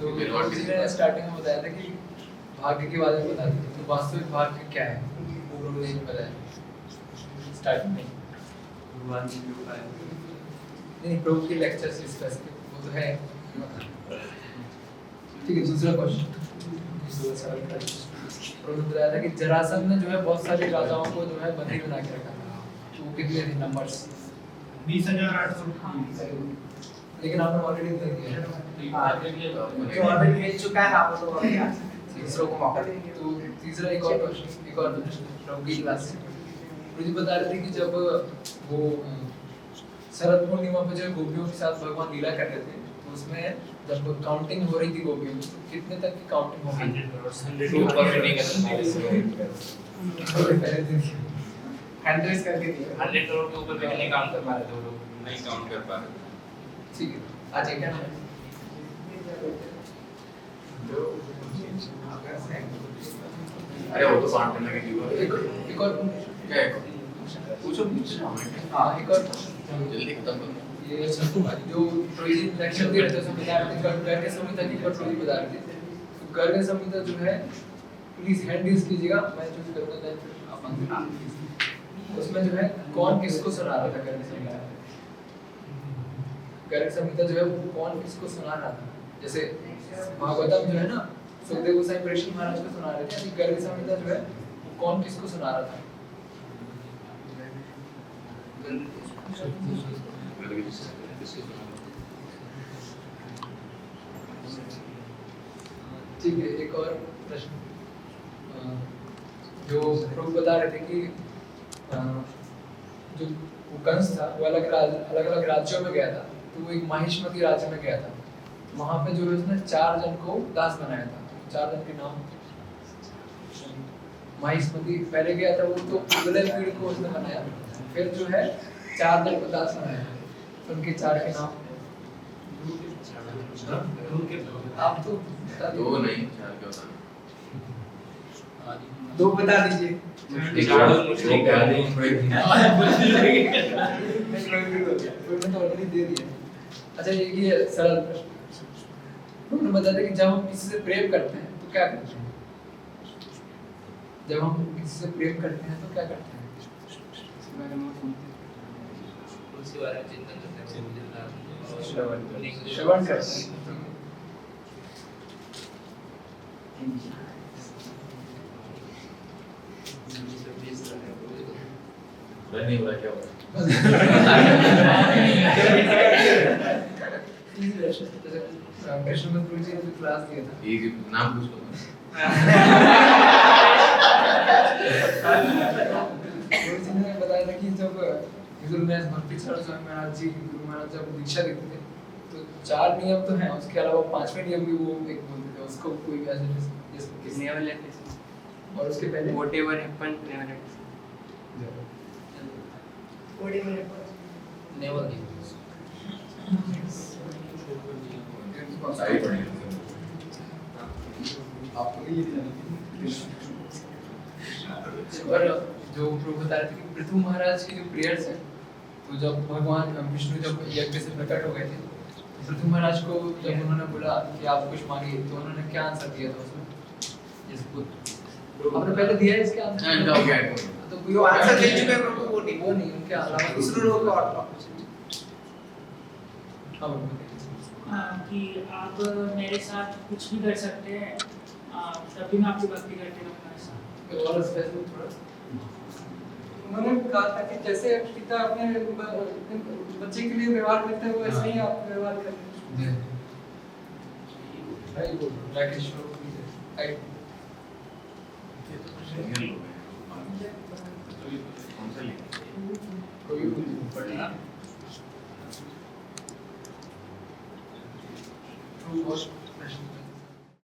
[SPEAKER 3] तो जी ने स्टार्टिंग में बताया था कि भाग्य के बारे में बता दी, तो वास्तविक भाग्य क्या है वो उन्होंने नहीं बताया स्टार्टिंग में।
[SPEAKER 5] भगवान की कृपा है।
[SPEAKER 3] नहीं प्रभु के लेक्चर्स डिस्कस के वो तो है। ठीक है, दूसरा क्वेश्चन प्रभु ने बताया था कि जरासंध ने जो है बहुत सारे राजाओं को जो है बंदी बना के रखा था, तो वो कितने थे नंबर्स?
[SPEAKER 4] 20,800।
[SPEAKER 3] लेकिन आपने ऑलरेडी दे दिया है,
[SPEAKER 6] जो
[SPEAKER 3] ऑलरेडी मिल चुका है आप लोग और यार तीसरा को मौका देंगे। तो तीसरा एक और क्वेश्चन, एक और प्रभु की क्लास से मुझे बता रहे थे कि जब वो शरद पूर्णिमा पे जो गोपियों के साथ भगवान लीला कर रहे थे, तो उसमें जब काउंटिंग हो रही थी गोपियों की, तो कितने तक की काउंटिंग हो रही थी? 100 करके दिया
[SPEAKER 2] 100 करोड़ के ऊपर भी नहीं काउंट कर पा रहे थे वो लोग, नहीं काउंट कर पा रहे थे।
[SPEAKER 3] ठीक है। आज क्या है?
[SPEAKER 1] अरे वो तो पांच करने की थी।
[SPEAKER 3] एक और
[SPEAKER 1] क्या है? पूछो
[SPEAKER 3] हाँ एक और
[SPEAKER 1] जल्दी खत्म करो।
[SPEAKER 3] ये जो ट्रोजी लेक्चर दे रहे थे उसमें बता रहे थे गर्ग संहिता की ट्रोजी बता रहे थे। तो गर्ग संहिता जो है प्लीज हैंड रेज कीजिएगा, मैं चूज करूंगा देन अपन उसमें जो है कौन किसको सुना रहा था गर्ग संहिता? गर्ग संहिता जो है वो कौन किसको सुना रहा था? जैसे भागवतम जो है ना सुखदेव गोसाई परीक्षित महाराज को सुना रहे थे, अभी गर्ग संहिता जो है वो कौन किसको सुना रहा था? ठीक है, एक और प्रश्न जो प्रभु बता रहे थे कि जो वो कंस था वो अलग अलग राज्यों में गया था, तो वो एक माहिष्मती राज्य में गया था, वहां पे जो है उसने 4 जन को दास बनाया था। 4 जन के नाम माहिष्मती पहले गया था, वो तो अगले पीढ़ी को उसने बनाया, फिर जो है 4 जन को दास बनाया, उनके 4 के नाम आप तो बता
[SPEAKER 1] दो
[SPEAKER 3] दो
[SPEAKER 1] नहीं, चार क्या होता है?
[SPEAKER 3] 2 बता दीजिए। तो ऑलरेडी दे दिया। अच्छा ये सरल प्रश्न उन्होंने बताया कि जब हम किसी से प्रेम करते हैं तो क्या करते हैं? जब हम किसी से प्रेम करते हैं तो क्या करते हैं?
[SPEAKER 2] उसी बारे में चिंतन करते हैं,
[SPEAKER 3] श्रवण करते हैं।
[SPEAKER 1] नहीं बोला क्या हुआ?
[SPEAKER 3] कृष्ण गुरु जी ने जो क्लास दिया था
[SPEAKER 1] ये नाम पूछ लो।
[SPEAKER 3] गुरु जी ने बताया था कि जब गुरु ने भक्ति चरण स्वामी महाराज जी गुरु महाराज जब दीक्षा देते थे तो 4 नियम तो हैं, उसके अलावा 5वें नियम भी वो एक बोलते थे, उसको कोई भी ऐसे
[SPEAKER 6] नेवर लेट
[SPEAKER 3] और उसके पहले
[SPEAKER 6] whatever happen never late
[SPEAKER 3] never
[SPEAKER 1] सारी पढ़ी।
[SPEAKER 3] और जो प्रभु बता रहे थे कि पृथु महाराज की जो प्रेयर्स है, तो जब भगवान विष्णु जब यज्ञ से प्रकट हो गए थे तो पृथु महाराज को जब उन्होंने बोला कि आप कुछ मांगिए तो उन्होंने क्या आंसर दिया था उसमें? आपने पहले दिया है इसके आंसर?
[SPEAKER 1] इनका हो गया है।
[SPEAKER 3] तो कोई आंसर दे चुके हैं प्रभु, वो नहीं उनके अलावा दूसरे लोगों को और हाँ
[SPEAKER 7] कि आप मेरे साथ कुछ भी कर सकते हैं, तभी मैं आपकी भक्ति करके रहूँगा ऐसा।
[SPEAKER 3] और स्पेसिफिक थोड़ा उन्होंने कहा था कि जैसे पिता अपने बच्चे के लिए व्यवहार करते हैं वैसे ही आप व्यवहार करें। राकेश कोई